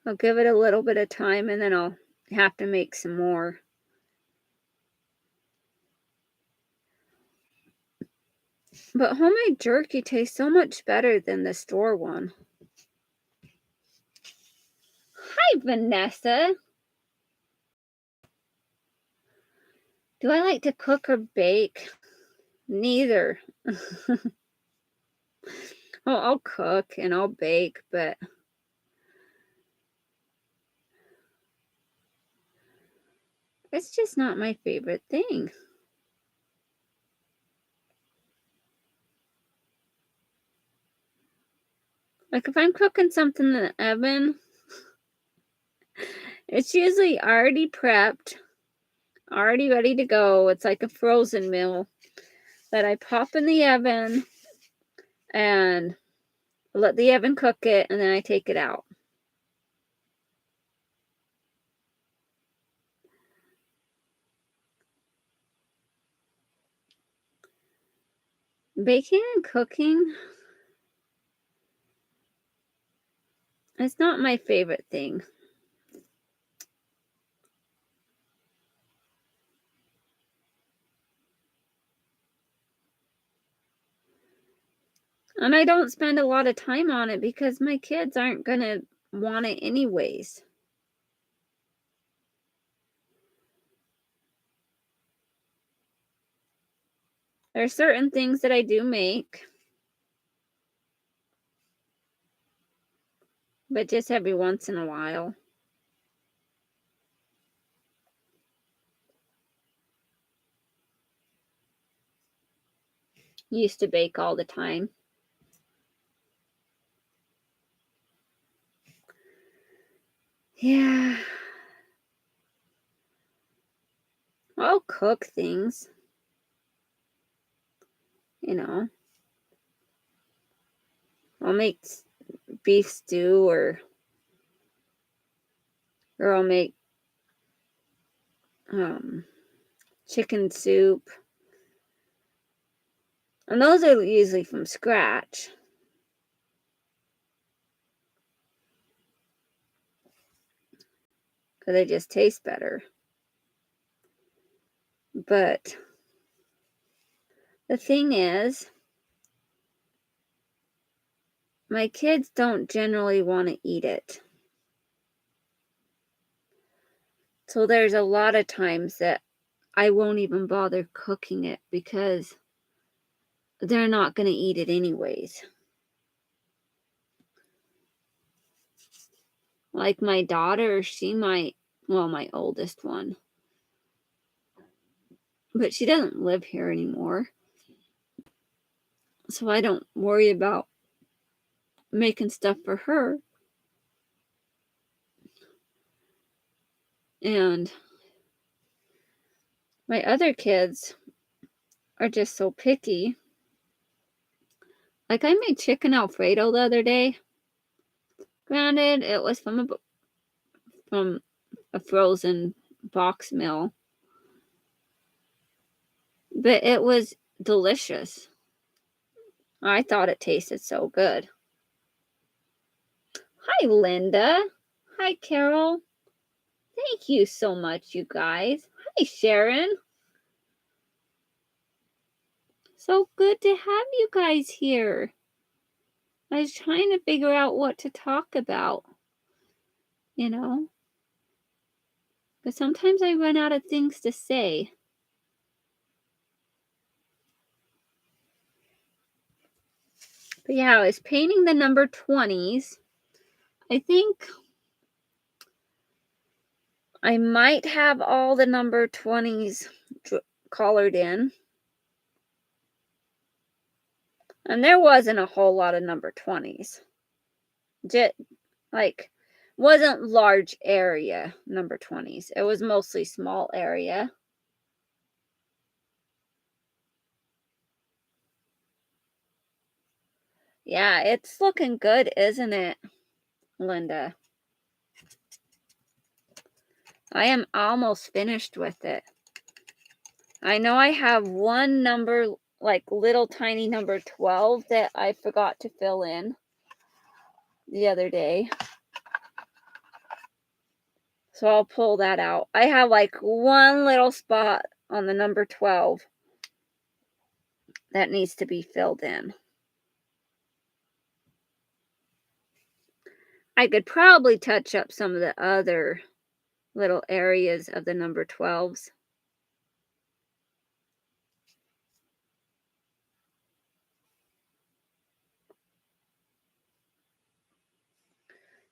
I'll give it a little bit of time and then I'll have to make some more. But homemade jerky tastes so much better than the store one. Hi, Vanessa. Do I like to cook or bake? Neither. Well, I'll cook and I'll bake, but it's just not my favorite thing. Like if I'm cooking something in the oven, it's usually already prepped, already ready to go. It's like a frozen meal that I pop in the oven and let the oven cook it, and then I take it out. Baking and cooking, it's not my favorite thing. And I don't spend a lot of time on it because my kids aren't going to want it anyways. There are certain things that I do make, but just every once in a while. Used to bake all the time. Yeah. I'll cook things, you know. I'll make beef stew or I'll make chicken soup. And those are usually from scratch. Because they just taste better. But the thing is, my kids don't generally want to eat it. So there's a lot of times that I won't even bother cooking it because they're not going to eat it anyways. Like my daughter, she might, well, my oldest one, but she doesn't live here anymore. So I don't worry about making stuff for her. And my other kids are just so picky. Like I made chicken Alfredo the other day. Granted, it was from a frozen box meal, but it was delicious. I thought it tasted so good. Hi, Linda. Hi, Carol. Thank you so much, you guys. Hi, Sharon. So good to have you guys here. I was trying to figure out what to talk about, you know, but sometimes I run out of things to say. But yeah, I was painting the number 20s. I think I might have all the number 20s colored in. And there wasn't a whole lot of number 20s. Just like wasn't large area number 20s. It was mostly small area. Yeah, it's looking good, isn't it, Linda? I am almost finished with it. I know I have one number, like little tiny number 12 that I forgot to fill in the other day. So I'll pull that out. I have like one little spot on the number 12 that needs to be filled in. I could probably touch up some of the other little areas of the number 12s.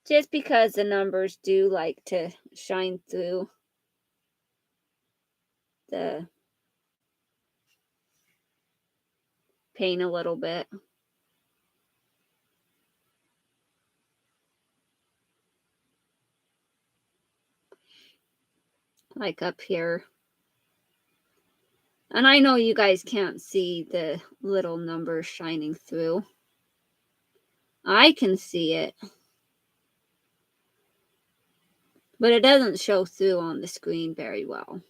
Just because the numbers do like to shine through the paint a little bit. Like up here. And I know you guys can't see the little numbers shining through. I can see it. But it doesn't show through on the screen very well.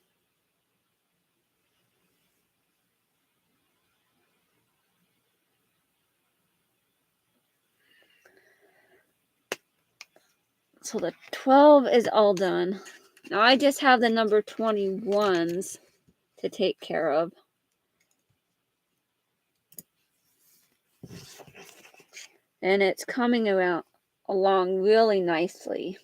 So the 12 is all done. Now I just have the number 21s to take care of. And it's coming along really nicely.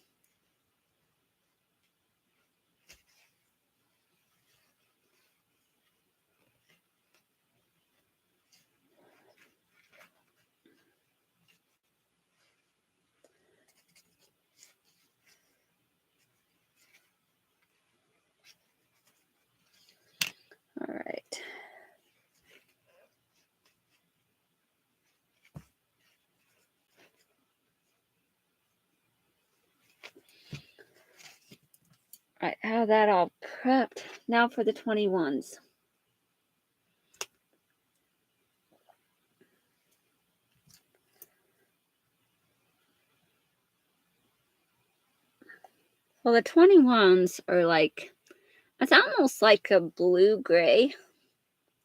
All right. I have that all prepped. Now for the 21s. Well, the 21s are like, it's almost like a blue-gray.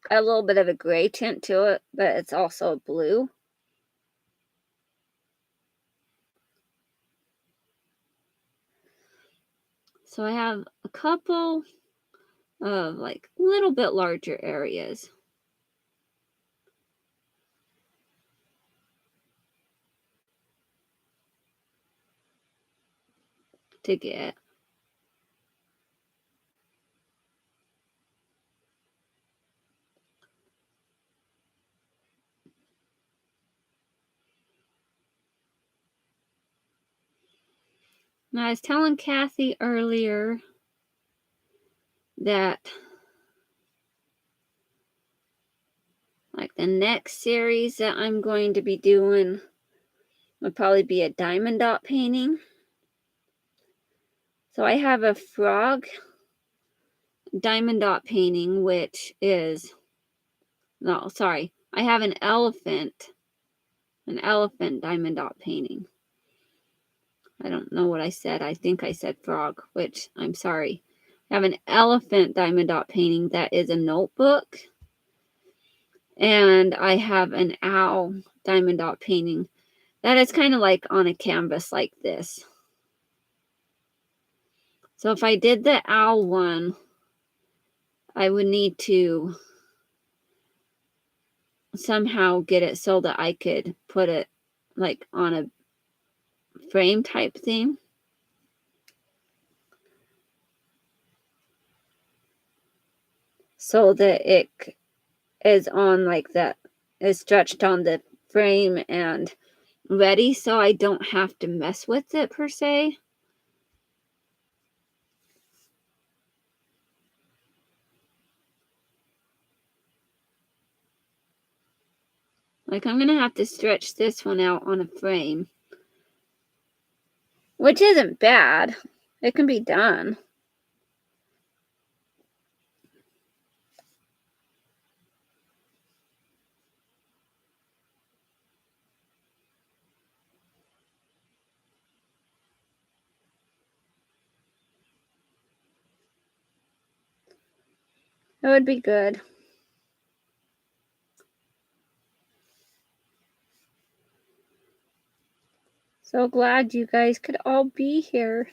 A little bit of a gray tint to it, but it's also blue. So I have a couple of like a little bit larger areas to get. Now, I was telling Kathy earlier that like the next series that I'm going to be doing would probably be a diamond dot painting. So I have a frog diamond dot painting, which is, no, sorry, I have an elephant diamond dot painting. I don't know what I said. I think I said frog, which I'm sorry. I have an elephant diamond dot painting that is a notebook. And I have an owl diamond dot painting that is kind of like on a canvas like this. So if I did the owl one, I would need to somehow get it so that I could put it like on a frame type thing. So that it is on like that, is stretched on the frame and ready, so I don't have to mess with it per se. Like I'm gonna have to stretch this one out on a frame, which isn't bad. It can be done. It would be good. So glad you guys could all be here.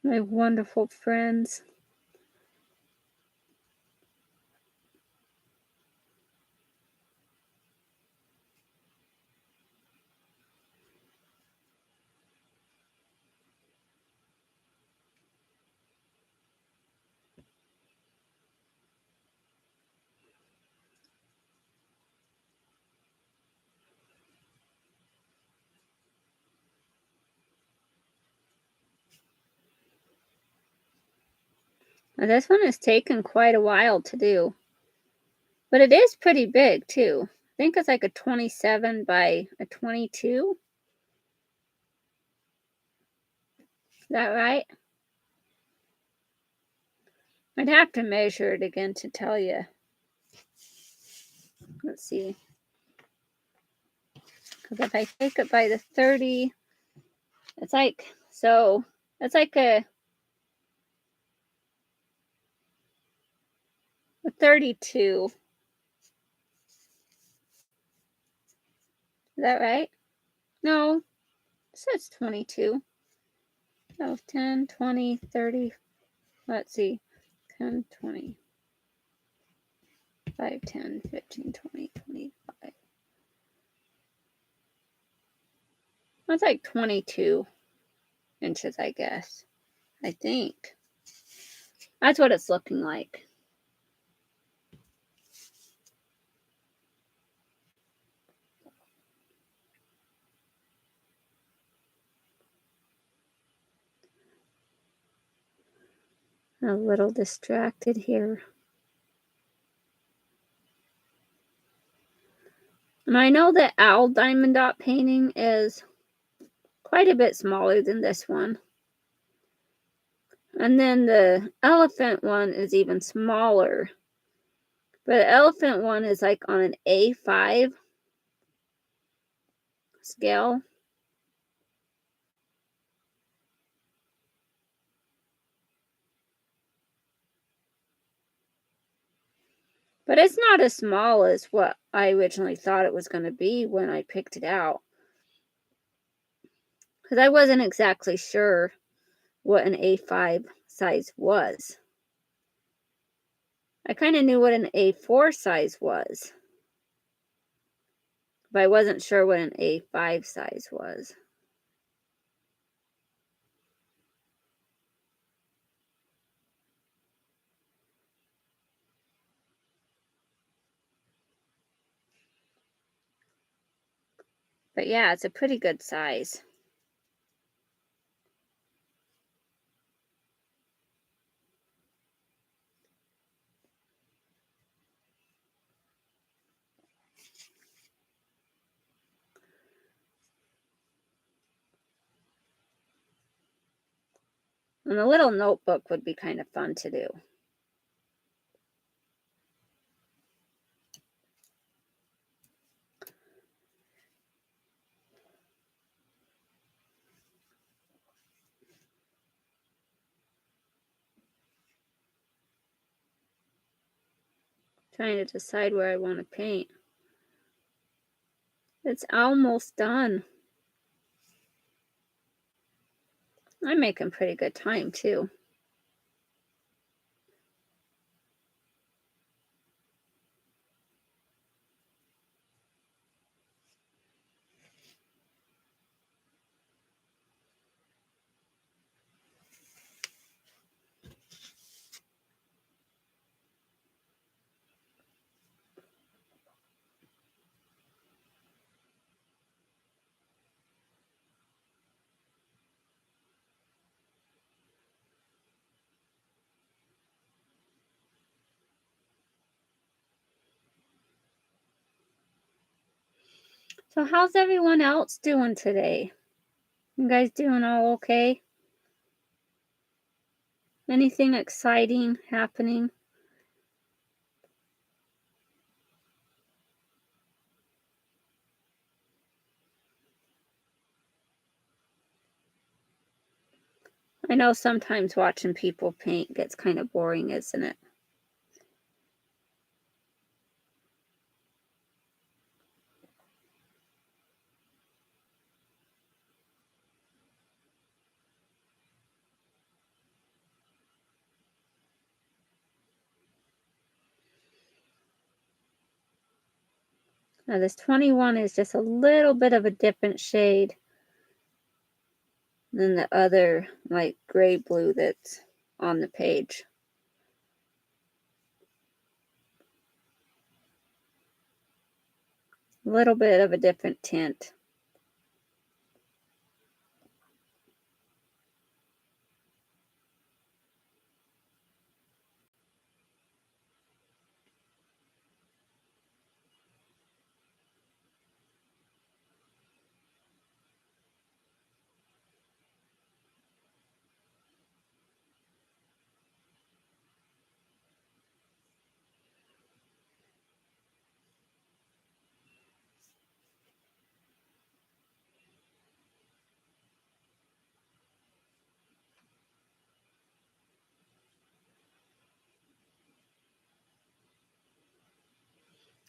My wonderful friends. Now this one has taken quite a while to do. But it is pretty big too. I think it's like a 27 by a 22. Is that right? I'd have to measure it again to tell you. Let's see. Because if I take it by the 30, it's like, so it's like a 32. Is that right? No, it says 22. No, 10, 20, 30. Let's see. 10, 20, 5, 10, 15, 20, 25. That's like 22 inches, I guess. I think. That's what it's looking like. A little distracted here. I'm And I know that owl diamond dot painting is quite a bit smaller than this one. And then the elephant one is even smaller. But the elephant one is like on an A5 scale. But it's not as small as what I originally thought it was going to be when I picked it out. Because I wasn't exactly sure what an A5 size was. I kind of knew what an A4 size was, but I wasn't sure what an A5 size was. But yeah, it's a pretty good size. And a little notebook would be kind of fun to do. Trying to decide where I want to paint. It's almost done. I'm making pretty good time too. So how's everyone else doing today? You guys doing all okay? Anything exciting happening? I know sometimes watching people paint gets kind of boring, isn't it? Now this 21 is just a little bit of a different shade than the other like gray blue that's on the page. A little bit of a different tint.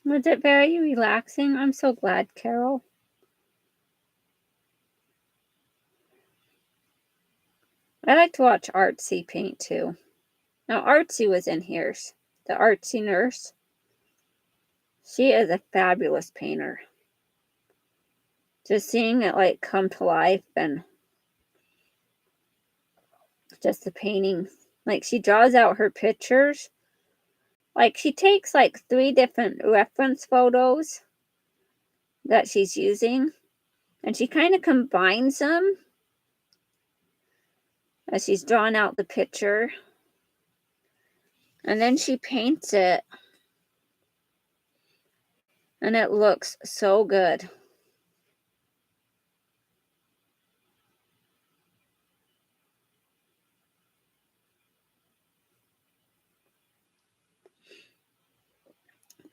Was it very relaxing? I'm so glad, Carol. I like to watch Artsy paint too. Now, Artsy was in here. The Artsy nurse. She is a fabulous painter. Just seeing it like come to life and just the painting. Like she draws out her pictures. Like she takes like 3 different reference photos that she's using and she kind of combines them as she's drawn out the picture. And then she paints it And it looks so good.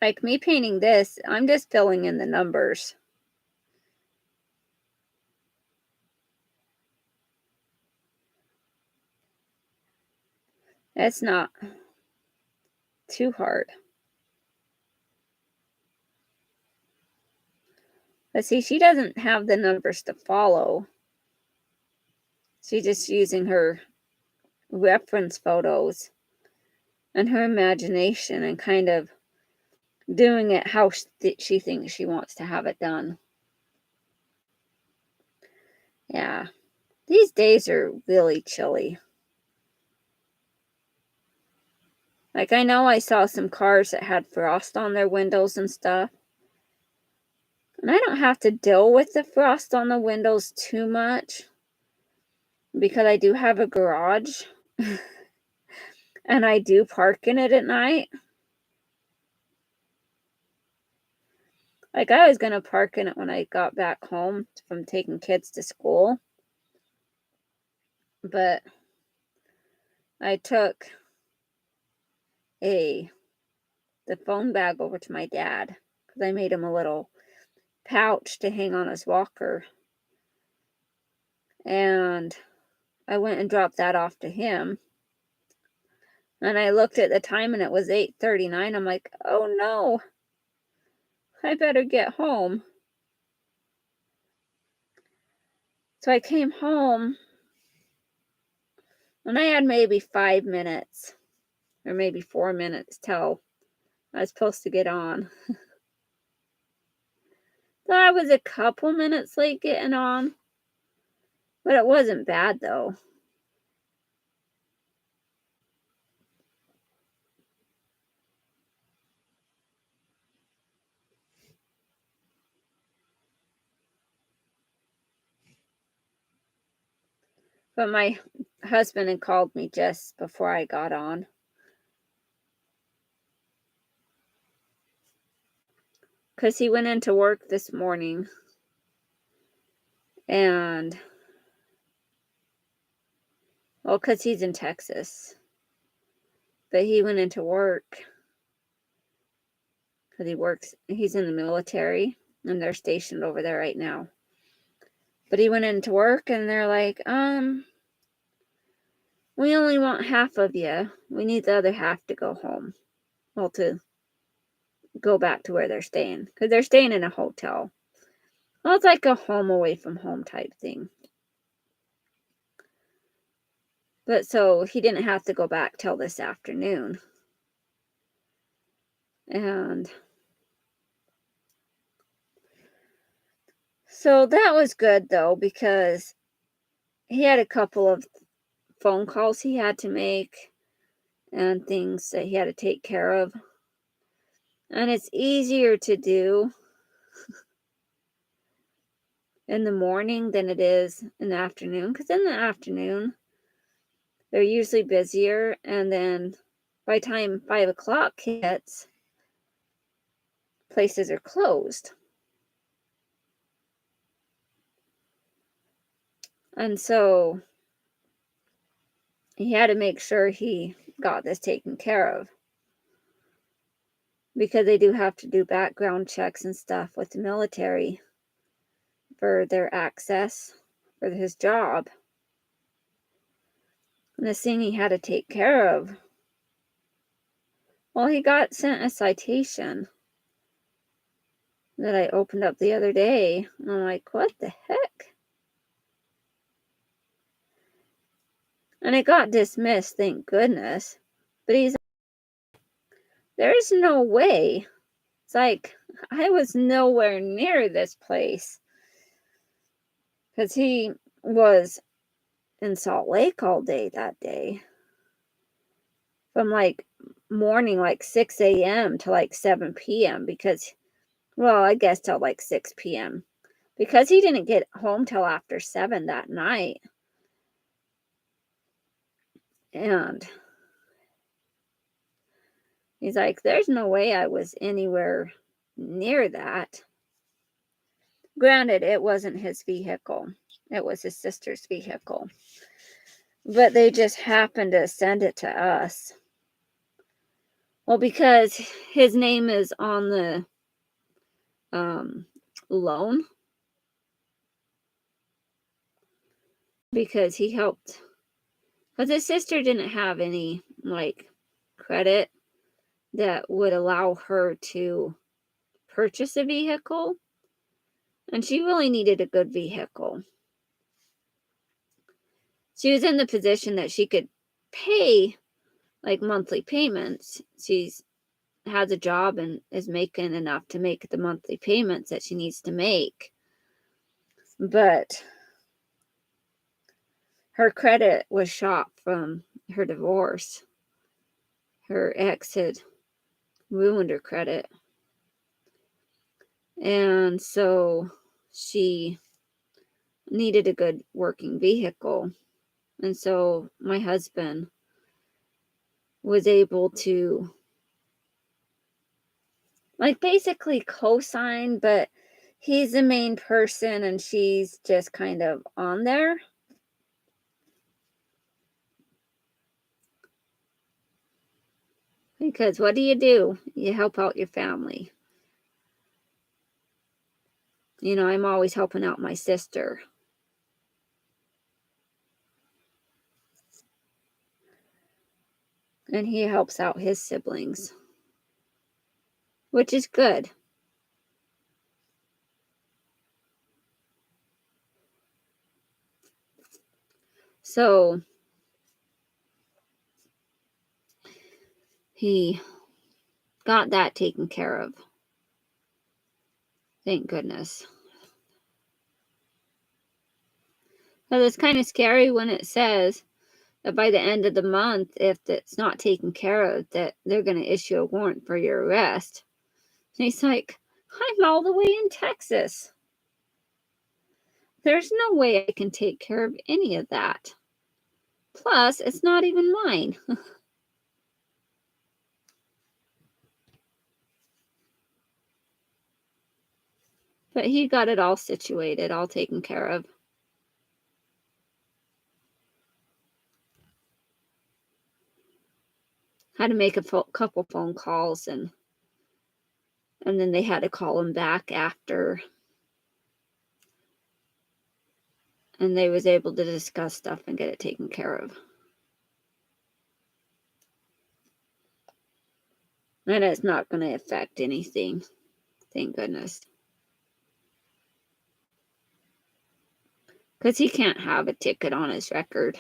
Like me painting this, I'm just filling in the numbers. It's not too hard. But see, she doesn't have the numbers to follow. She's just using her reference photos and her imagination and kind of doing it how she thinks she wants to have it done. Yeah, these days are really chilly. Like, I know I saw some cars that had frost on their windows and stuff. And I don't have to deal with the frost on the windows too much because I do have a garage and I do park in it at night. Like, I was going to park in it when I got back home from taking kids to school. But I took the phone bag over to my dad because I made him a little pouch to hang on his walker. And I went and dropped that off to him. And I looked at the time and it was 8:39. I'm like, oh no, I better get home. So I came home and I had maybe 5 minutes or maybe 4 minutes till I was supposed to get on. So I was a couple minutes late getting on, but it wasn't bad though. But my husband had called me just before I got on. Because he went into work this morning and, well, because he's in Texas. But he went into work because he's in the military and they're stationed over there right now. But he went into work and they're like, we only want half of you. We need the other half to go home. Well, to go back to where they're staying. Because they're staying in a hotel. Well, it's like a home away from home type thing. But so he didn't have to go back till this afternoon. And so that was good though, because he had a couple of phone calls he had to make and things that he had to take care of. And it's easier to do in the morning than it is in the afternoon. Because in the afternoon, they're usually busier. And then by the time 5 o'clock hits, places are closed. And so he had to make sure he got this taken care of. Because they do have to do background checks and stuff with the military for their access for his job. And this thing he had to take care of. Well, he got sent a citation that I opened up the other day. And I'm like, what the heck? And it got dismissed, thank goodness. But there's no way. It's like, I was nowhere near this place. Because he was in Salt Lake all day that day. From like morning, like 6 a.m. to like 7 p.m. Because, well, I guess till like 6 p.m. Because he didn't get home till after 7 that night. And he's like, there's no way I was anywhere near that. Granted, it wasn't his vehicle. It was his sister's vehicle. But they just happened to send it to us. Well, because his name is on the loan, because he helped, because his sister didn't have any like credit that would allow her to purchase a vehicle, and she really needed a good vehicle. She was in the position that she could pay like monthly payments. She's has a job and is making enough to make the monthly payments that she needs to make. But her credit was shot from her divorce. Her ex had ruined her credit. And so she needed a good working vehicle. And so my husband was able to like basically co-sign, but he's the main person and she's just kind of on there. Because what do? You help out your family. You know, I'm always helping out my sister. And he helps out his siblings, which is good. So he got that taken care of. Thank goodness. Because it's kind of scary when it says that by the end of the month, if it's not taken care of, that they're going to issue a warrant for your arrest. And he's like, I'm all the way in Texas. There's no way I can take care of any of that. Plus, it's not even mine. But he got it all situated, all taken care of. Had to make a couple phone calls, and then they had to call him back after. And they was able to discuss stuff and get it taken care of. And it's not going to affect anything. Thank goodness. Because he can't have a ticket on his record.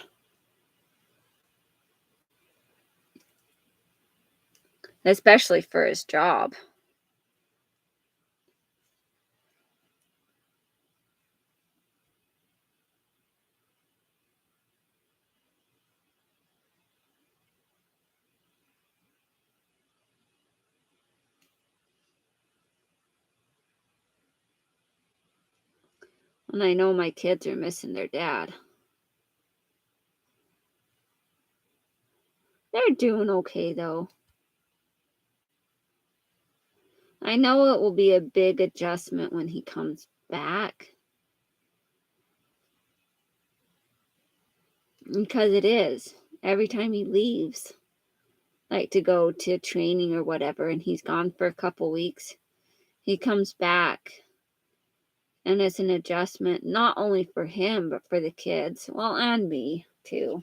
Especially for his job. And I know my kids are missing their dad. They're doing okay, though. I know it will be a big adjustment when he comes back. Because it is. Every time he leaves, like to go to training or whatever, and he's gone for a couple weeks, he comes back. And it's an adjustment, not only for him, but for the kids. Well, and me, too.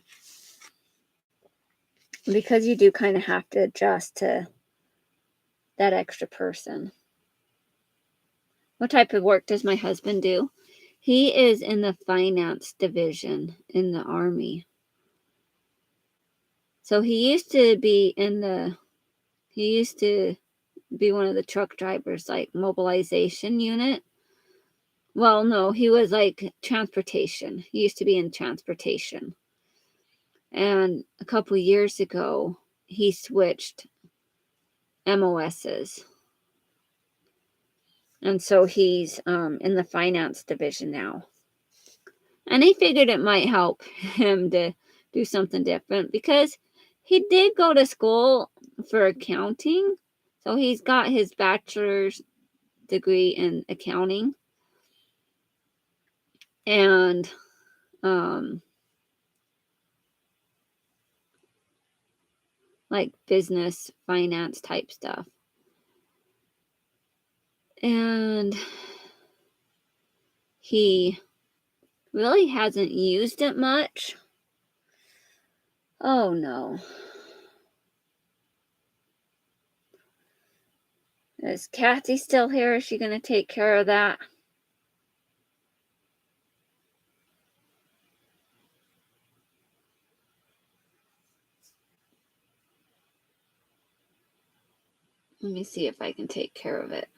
Because you do kind of have to adjust to that extra person. What type of work does my husband do? He is in the finance division in the Army. So he used to be one of the truck drivers, like mobilization unit. Well, no, he was like transportation. He used to be in transportation. And a couple years ago, he switched MOSs. And so he's in the finance division now. And he figured it might help him to do something different because he did go to school for accounting. So he's got his bachelor's degree in accounting and like business finance type stuff. And he really hasn't used it much. Oh no. Is Kathy still here? Is she going to take care of that? Let me see if I can take care of it.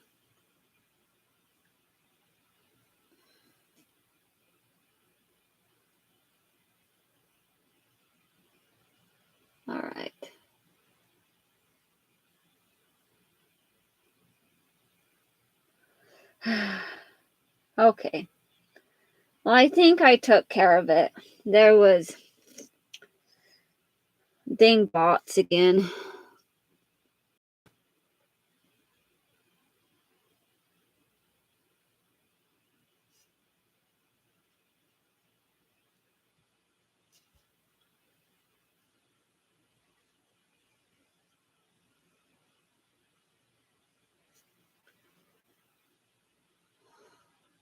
All right. Okay. Well, I think I took care of it. There was ding bots again.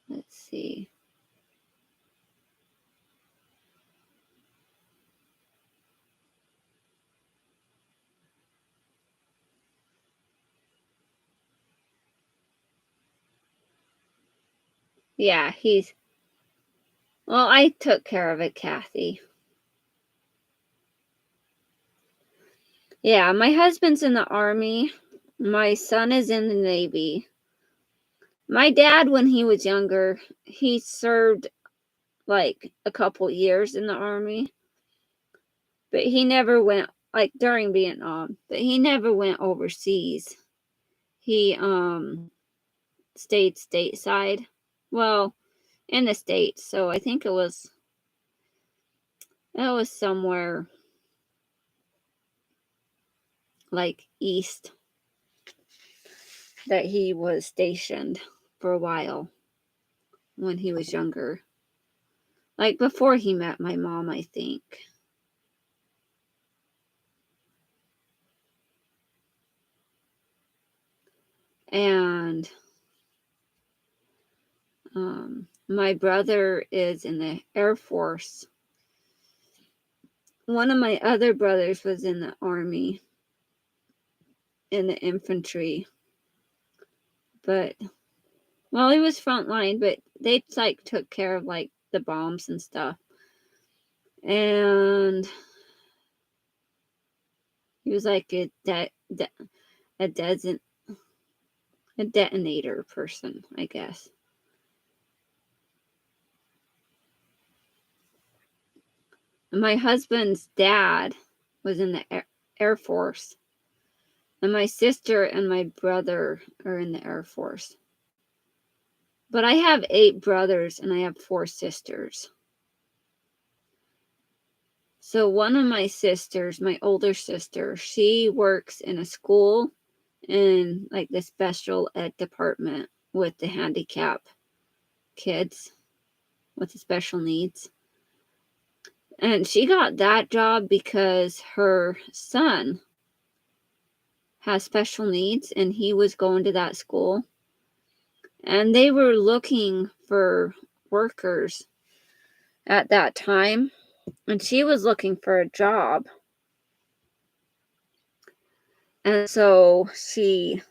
Let's see. Yeah, well, I took care of it, Kathy. Yeah, my husband's in the Army. My son is in the Navy. My dad, when he was younger, he served like a couple years in the Army, but he never went, like during Vietnam, but he never went overseas. He stayed stateside. Well, in the States. So I think it was somewhere like east that he was stationed for a while when he was younger. Like before he met my mom, I think. And my brother is in the Air Force. One of my other brothers was in the Army, in the infantry. But, well, he was frontline, but they like took care of like the bombs and stuff. And he was like a detonator person, I guess. My husband's dad was in the Air Force. And my sister and my brother are in the Air Force. But I have 8 brothers and I have 4 sisters. So one of my sisters, my older sister, she works in a school in like the special ed department with the handicap kids with the special needs. And she got that job because her son has special needs and he was going to that school. And they were looking for workers at that time. And she was looking for a job. And so she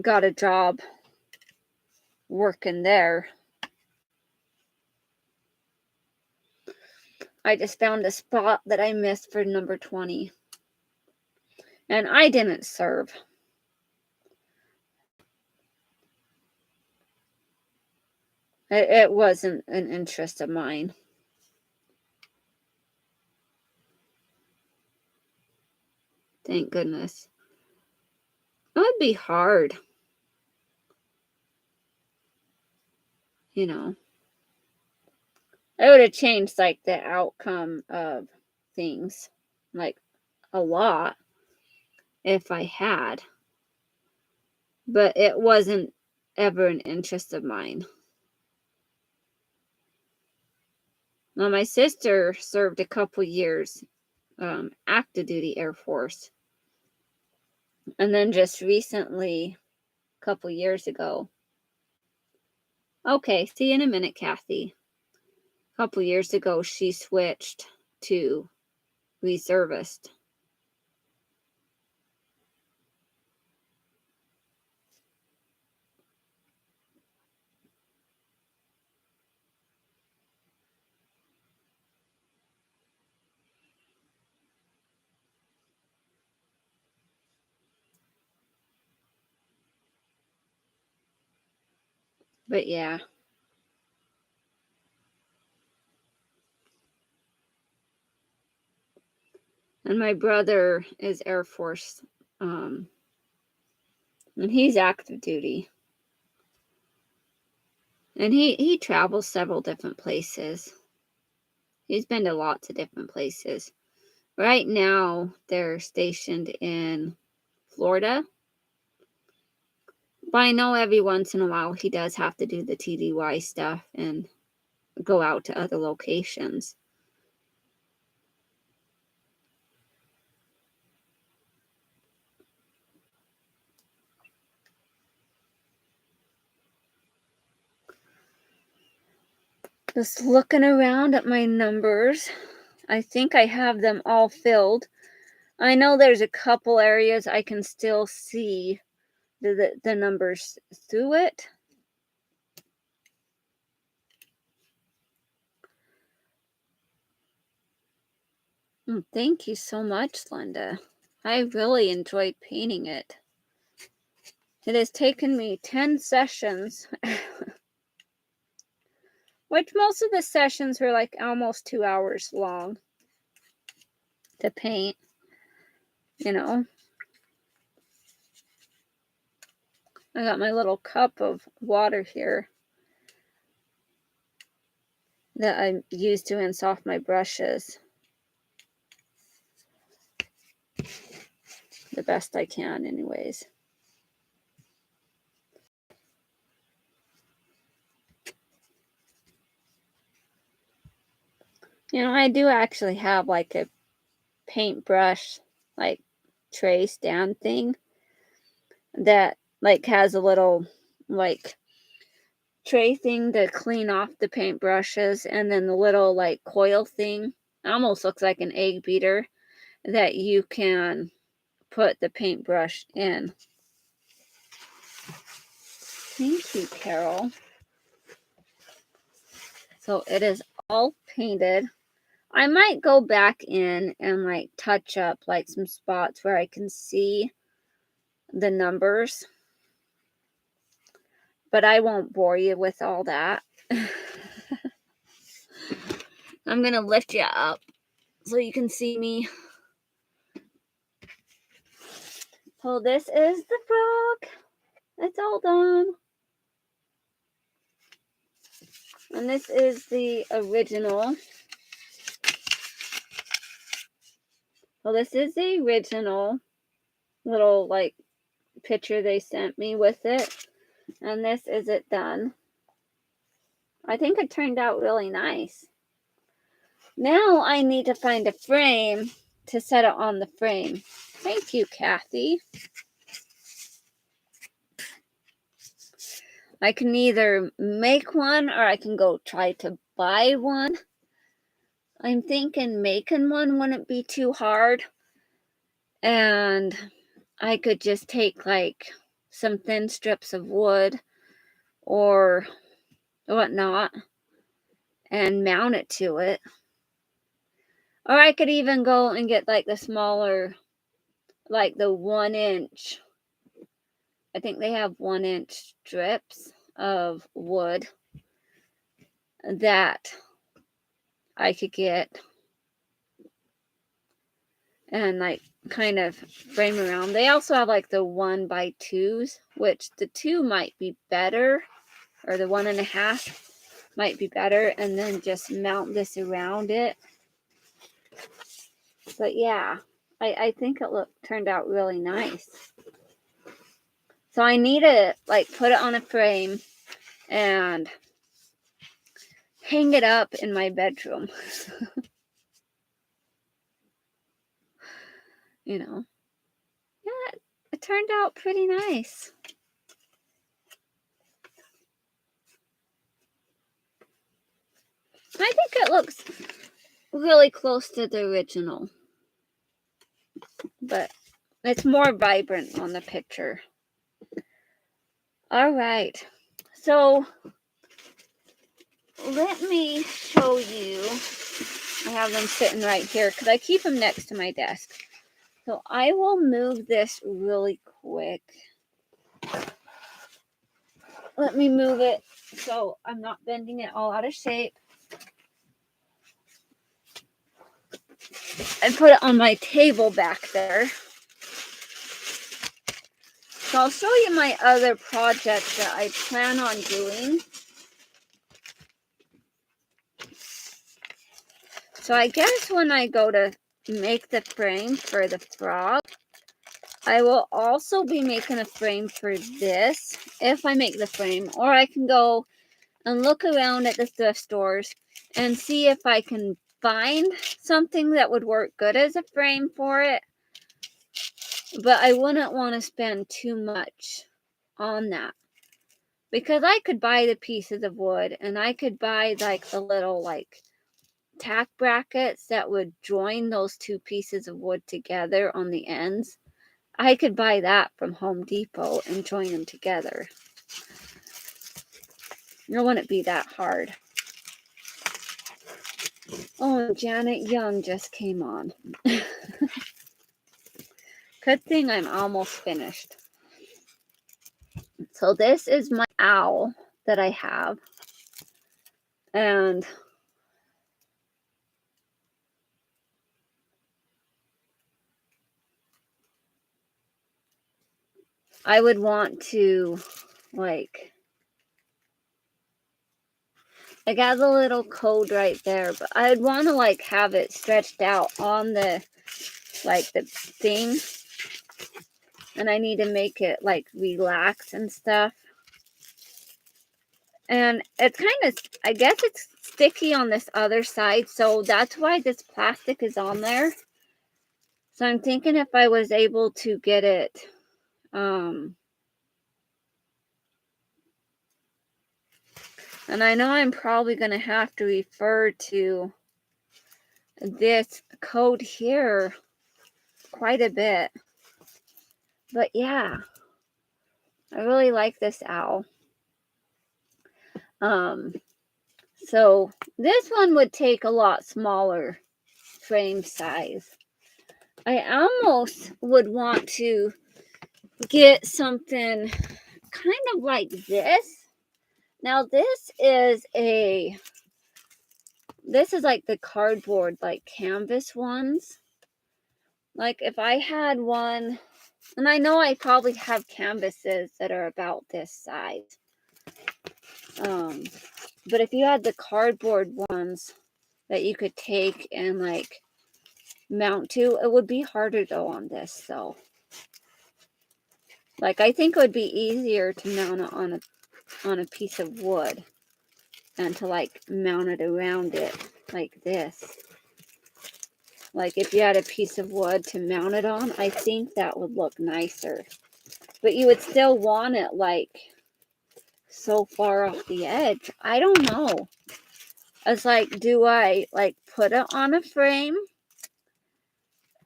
got a job working there. I just found a spot that I missed for number 20. And I didn't serve. It wasn't an interest of mine. Thank goodness. It would be hard. You know. It would have changed like the outcome of things. Like a lot. if I had, but it wasn't ever an interest of mine. Now, my sister served a couple years active duty Air Force. And then just recently, a couple years ago. Okay, see you in a minute, Kathy. A couple years ago, she switched to reservist. But yeah. And my brother is Air Force, and he's active duty. And he travels several different places. He's been to lots of different places. Right now, they're stationed in Florida. But I know every once in a while he does have to do the TDY stuff and go out to other locations. Just looking around at my numbers. I think I have them all filled. I know there's a couple areas I can still see the numbers through it. Thank you so much, Linda. I really enjoyed painting it. It has taken me 10 sessions, which most of the sessions were like almost 2 hours long to paint, you know. I got my little cup of water here that I use to rinse off my brushes the best I can anyways. You know, I do actually have like a paintbrush like tray stand thing that like has a little like tray thing to clean off the paintbrushes, and then the little like coil thing, it almost looks like an egg beater that you can put the paintbrush in. Thank you, Carol. So it is all painted. I might go back in and like touch up like some spots where I can see the numbers, but I won't bore you with all that. I'm gonna lift you up so you can see me. So this is the frog. It's all done. And this is the original. Well, this is the original little like picture they sent me with it. And this is it done. I think it turned out really nice. Now I need to find a frame to set it on the frame. Thank you, Kathy. I can either make one or I can go try to buy one. I'm thinking making one wouldn't be too hard. And I could just take like some thin strips of wood or whatnot and mount it to it. Or I could even go and get like the smaller, like the 1 inch. I think they have 1 inch strips of wood that I could get and like kind of frame around. They also have like the 1x2s, which the 2 might be better, or the 1.5 might be better, and then just mount this around it. But yeah, I think it turned out really nice. So I need to like put it on a frame and hang it up in my bedroom. You know. Yeah, it turned out pretty nice. I think it looks really close to the original, but it's more vibrant on the picture. All right, so let me show you. I have them sitting right here because I keep them next to my desk. So I will move this really quick. Let me move it so I'm not bending it all out of shape. I put it on my table back there. So I'll show you my other project that I plan on doing. So I guess when I go to make the frame for the frog, I will also be making a frame for this if I make the frame, or I can go and look around at the thrift stores and see if I can find something that would work good as a frame for it. But I wouldn't want to spend too much on that, because I could buy the pieces of wood and I could buy like the little like tack brackets that would join those two pieces of wood together on the ends. I could buy that from Home Depot and join them together. It wouldn't be that hard. Oh, Janet Young just came on. Good thing I'm almost finished. So this is my owl that I have. And I would want to like, I got the little code right there, but I'd want to like have it stretched out on the like the thing, and I need to make it like relax and stuff. And it's kind of, I guess it's sticky on this other side, so that's why this plastic is on there. So I'm thinking if I was able to get it and I know I'm probably going to have to refer to this code here quite a bit. But yeah, I really like this owl. So this one would take a lot smaller frame size. I almost would want to get something kind of like this. Now this is like the cardboard, like canvas ones. Like if I had one, and I know I probably have canvases that are about this size. But if you had the cardboard ones that you could take and like mount to, it would be harder though on this. So like I think it would be easier to mount it on a piece of wood and to like mount it around it like this. Like if you had a piece of wood to mount it on, I think that would look nicer. But you would still want it like so far off the edge. I don't know. It's like, do I like put it on a frame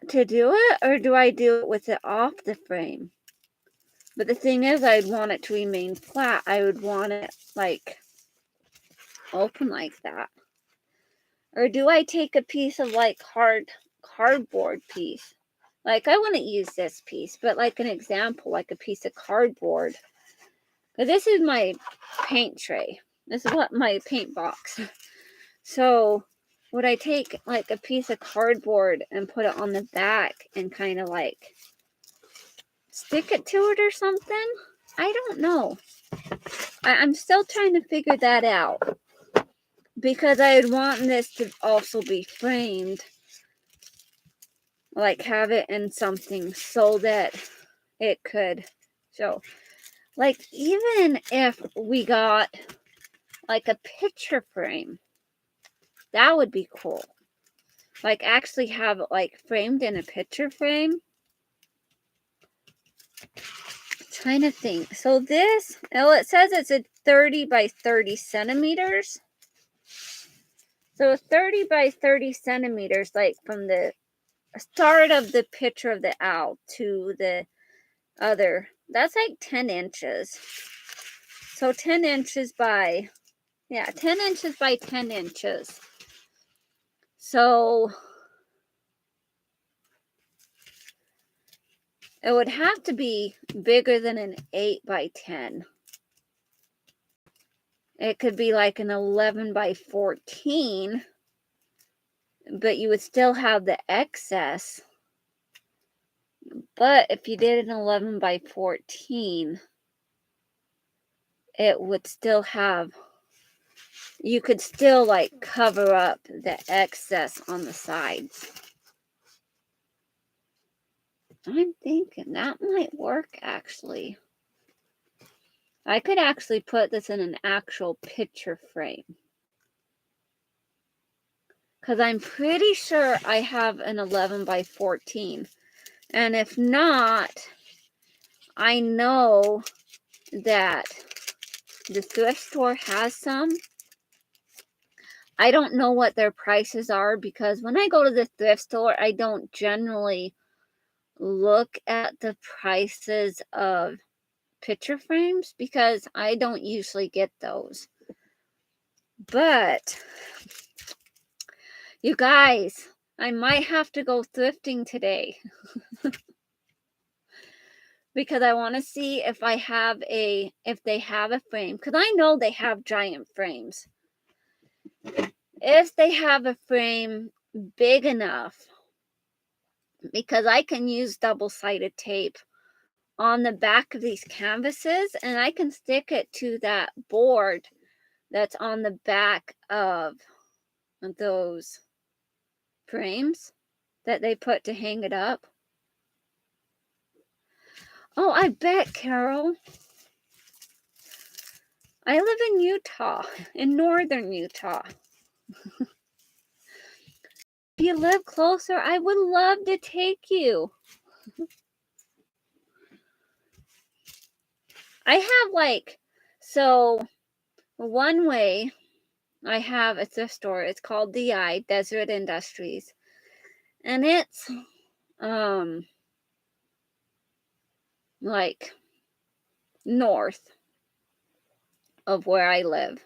to do it, or do I do it with it off the frame? But the thing is, I'd want it to remain flat. I would want it like open like that. Or do I take a piece of like cardboard piece? Like I wouldn't use this piece, but like an example, like a piece of cardboard. But this is my paint tray. This is what my paint box. So would I take like a piece of cardboard and put it on the back and kind of like stick it to it or something? I don't know. I'm still trying to figure that out, because I would want this to also be framed. like have it in something so that it could show. Like even if we got like a picture frame, that would be cool. Like actually have it like framed in a picture frame. Trying to think. So this, oh, it says it's a 30 by 30 centimeters. So 30 by 30 centimeters, like from the start of the picture of the owl to the other, that's like 10 inches. So 10 inches by, yeah, 10 inches by 10 inches. So it would have to be bigger than an 8 by 10. It could be like an 11 by 14, but you would still have the excess. But if you did an 11 by 14, it would still have, you could still like cover up the excess on the sides. I'm thinking that might work actually. I could actually put this in an actual picture frame. Because I'm pretty sure I have an 11 by 14. And if not, I know that the thrift store has some. I don't know what their prices are because when I go to the thrift store, I don't generally look at the prices of picture frames because I don't usually get those. But you guys, I might have to go thrifting today because I want to see if they have a frame, because I know they have giant frames. If they have a frame big enough, because I can use double-sided tape on the back of these canvases and I can stick it to that board that's on the back of those frames that they put to hang it up. Oh, I bet, Carol. I live in Utah, in northern Utah. If you live closer, I would love to take you. I have like, so one way I have a thrift store. It's called DI, Desert Industries. And it's like north of where I live.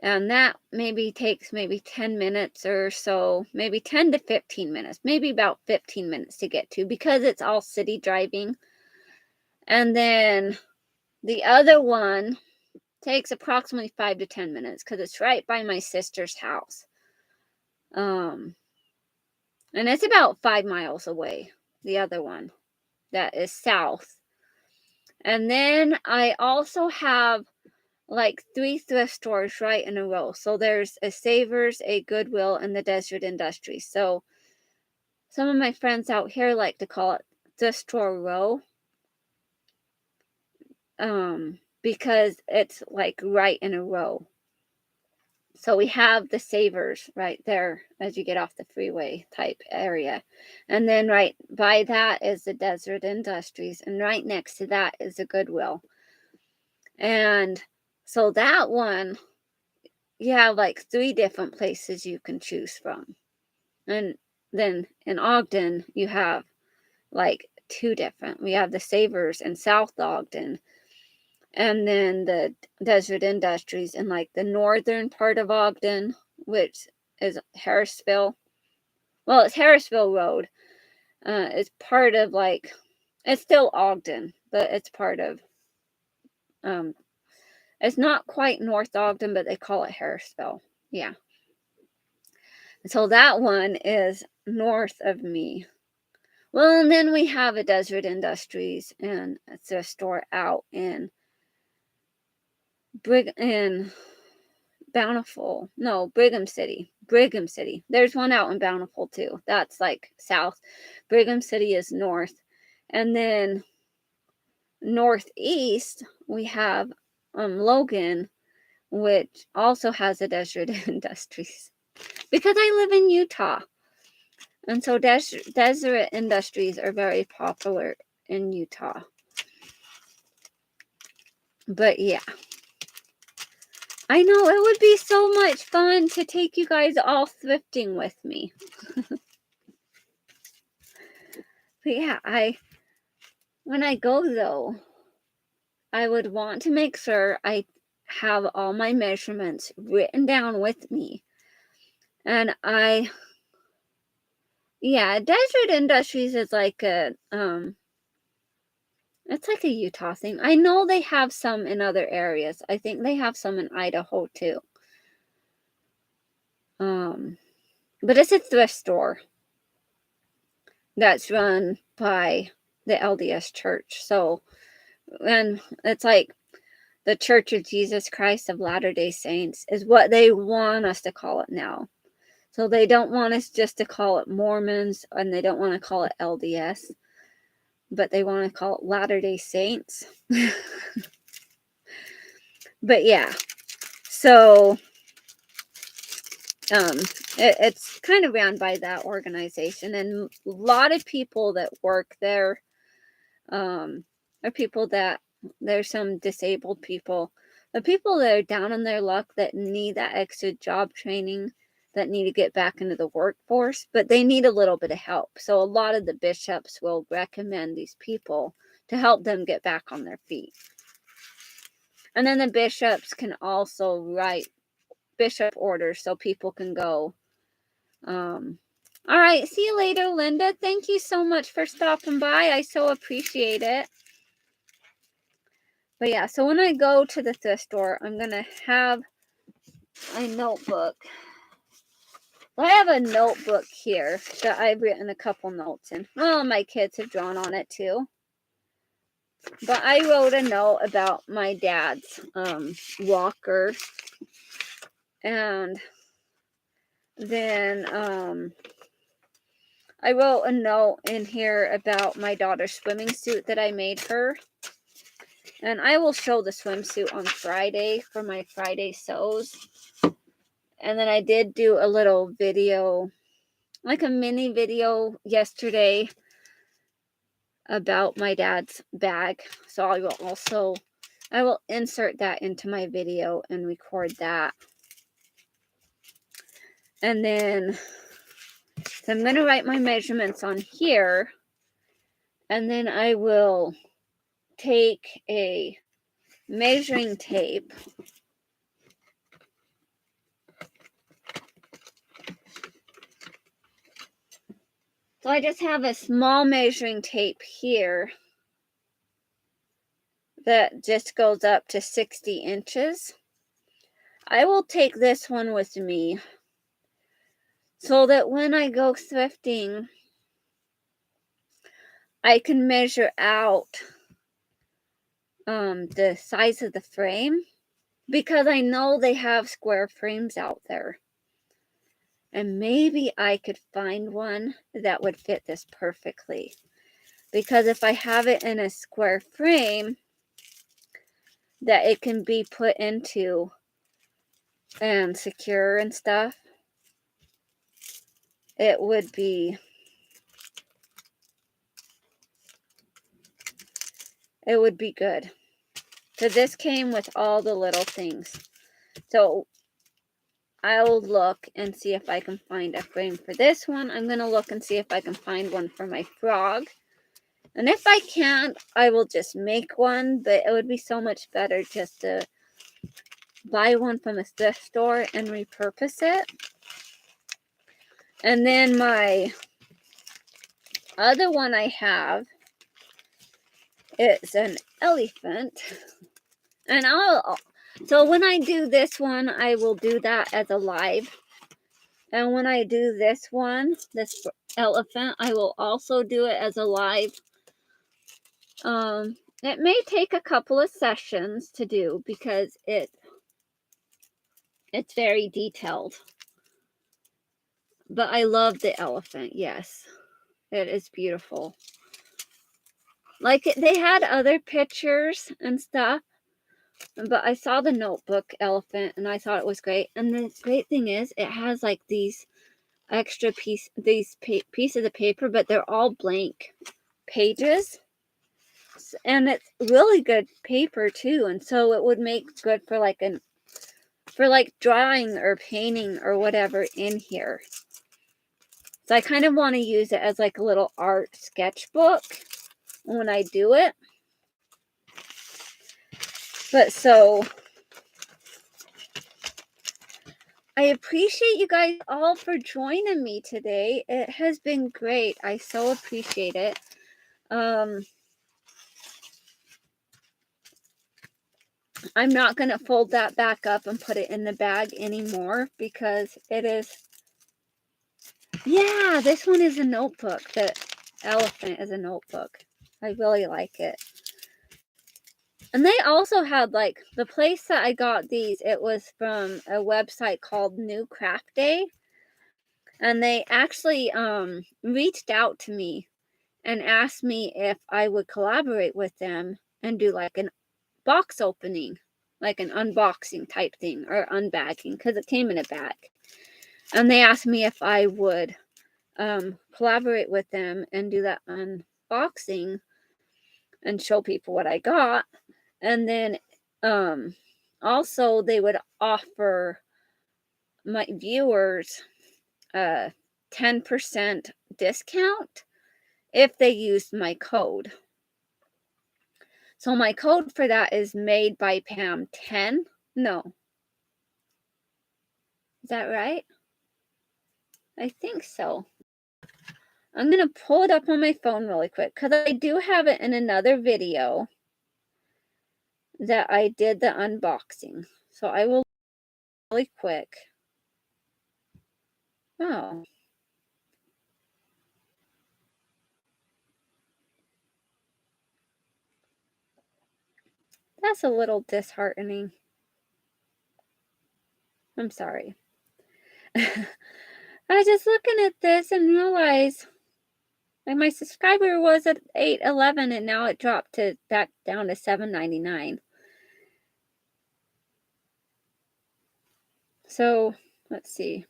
And that maybe takes maybe 10 minutes or so, maybe 10 to 15 minutes, maybe about 15 minutes to get to because it's all city driving. And then the other one takes approximately 5 to 10 minutes because it's right by my sister's house. And it's about 5 miles away, the other one that is south. And then I also have like 3 thrift stores right in a row. So there's a Savers, a Goodwill, and the Desert Industries. So some of my friends out here like to call it thrift store row. Because it's like right in a row. So we have the Savers right there as you get off the freeway type area. And then right by that is the Desert Industries. And right next to that is the Goodwill. And so that one, you have like 3 different places you can choose from. And then in Ogden, you have like 2 different. We have the Savers in South Ogden. And then the Desert Industries in like the northern part of Ogden, which is Harrisville. Well, it's Harrisville Road. It's part of like, it's still Ogden, but it's part of, it's not quite North Ogden, but they call it Harrisville. Yeah. So that one is north of me. Well, and then we have a Desert Industries and it's a store out in Bountiful. No, Brigham City. Brigham City. There's one out in Bountiful too. That's like south. Brigham City is north. And then northeast, we have Logan, which also has a Desert Industries. Because I live in Utah. And so Desert Industries are very popular in Utah. But yeah. I know it would be so much fun to take you guys all thrifting with me. But yeah, when I go though, I would want to make sure I have all my measurements written down with me. And Desert Industries is like a it's like a Utah thing. I know they have some in other areas. I think they have some in Idaho too. But it's a thrift store that's run by the LDS Church. So, and it's like the Church of Jesus Christ of Latter-day Saints is what they want us to call it now. So they don't want us just to call it Mormons, and they don't want to call it LDS, but they want to call it Latter-day Saints. But yeah, so it's kind of ran by that organization, and a lot of people that work there are people that there's some disabled people, the people that are down on their luck that need that extra job training, that need to get back into the workforce, but they need a little bit of help. So a lot of the bishops will recommend these people to help them get back on their feet. And then the bishops can also write bishop orders so people can go. All right, see you later, Linda. Thank you so much for stopping by. I so appreciate it. But yeah, so when I go to the thrift store, I'm going to have a notebook. I have a notebook here that I've written a couple notes in. Well, my kids have drawn on it too. But I wrote a note about my dad's walker. And then I wrote a note in here about my daughter's swimming suit that I made her. And I will show the swimsuit on Friday for my Friday sews. And then I did do a little video, like a mini video yesterday about my dad's bag. So I will insert that into my video and record that. And then, so I'm going to write my measurements on here. And then I will take a measuring tape. So I just have a small measuring tape here that just goes up to 60 inches. I will take this one with me so that when I go thrifting, I can measure out the size of the frame, because I know they have square frames out there. And maybe I could find one that would fit this perfectly. Because if I have it in a square frame that it can be put into and secure and stuff, it would be good. So this came with all the little things. So I'll look and see if I can find a frame for this one. I'm going to look and see if I can find one for my frog. And if I can't, I will just make one. But it would be so much better just to buy one from a thrift store and repurpose it. And then my other one I have is an elephant. And so when I do this one, I will do that as a live. And when I do this one, this elephant, I will also do it as a live. It may take a couple of sessions to do because it It's very detailed. But I love the elephant. Yes, it is beautiful. Like, they had other pictures and stuff, but I saw the notebook elephant and I thought it was great. And the great thing is, it has like these extra pieces of paper, but they're all blank pages. And it's really good paper too. And so it would make good for like drawing or painting or whatever in here. So I kind of want to use it as like a little art sketchbook when I do it. But so I appreciate you guys all for joining me today. It has been great. I so appreciate it. I'm not going to fold that back up and put it in the bag anymore because it is, yeah, this one is a notebook. The elephant is a notebook. I really like it. And they also had, like, the place that I got these, it was from a website called New Craft Day. And they actually reached out to me and asked me if I would collaborate with them and do like an box opening, like an unboxing type thing, or unbagging, because it came in a bag. And they asked me if I would collaborate with them and do that unboxing and show people what I got. And then also they would offer my viewers a 10% discount if they used my code. So my code for that is made by Pam 10. No. Is that right? I think so. I'm going to pull it up on my phone really quick because I do have it in another video that I did the unboxing. So I will really quick. Oh. That's a little disheartening. I'm sorry. I was just looking at this and realized like my subscriber was at 811 and now it dropped to back down to $7.99. So let's see.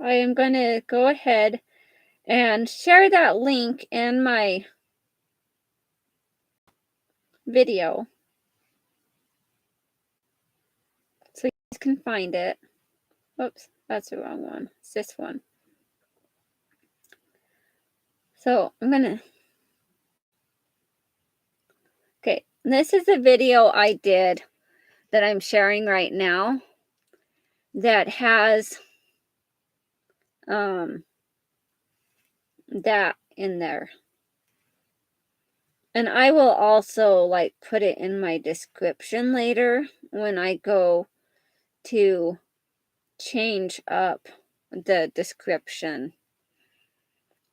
I am going to go ahead and share that link in my video so you guys can find it. Oops, that's the wrong one. It's this one. So I'm going to... Okay, this is a video I did that I'm sharing right now that has that in there. And I will also like put it in my description later when I go to change up the description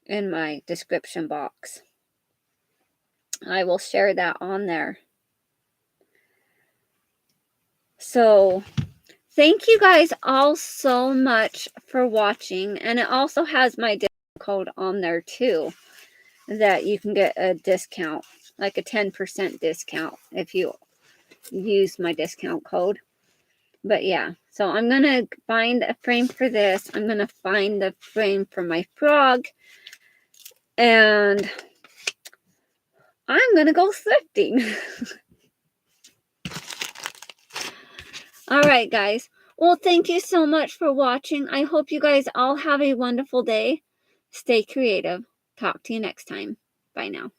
in my description box. I will share that on there. So thank you guys all so much for watching. And it also has my discount code on there too, that you can get a discount, like a 10% discount if you use my discount code. But yeah, so I'm going to find a frame for this. I'm going to find the frame for my frog. And I'm going to go thrifting. All right, guys. Well, thank you so much for watching. I hope you guys all have a wonderful day. Stay creative. Talk to you next time. Bye now.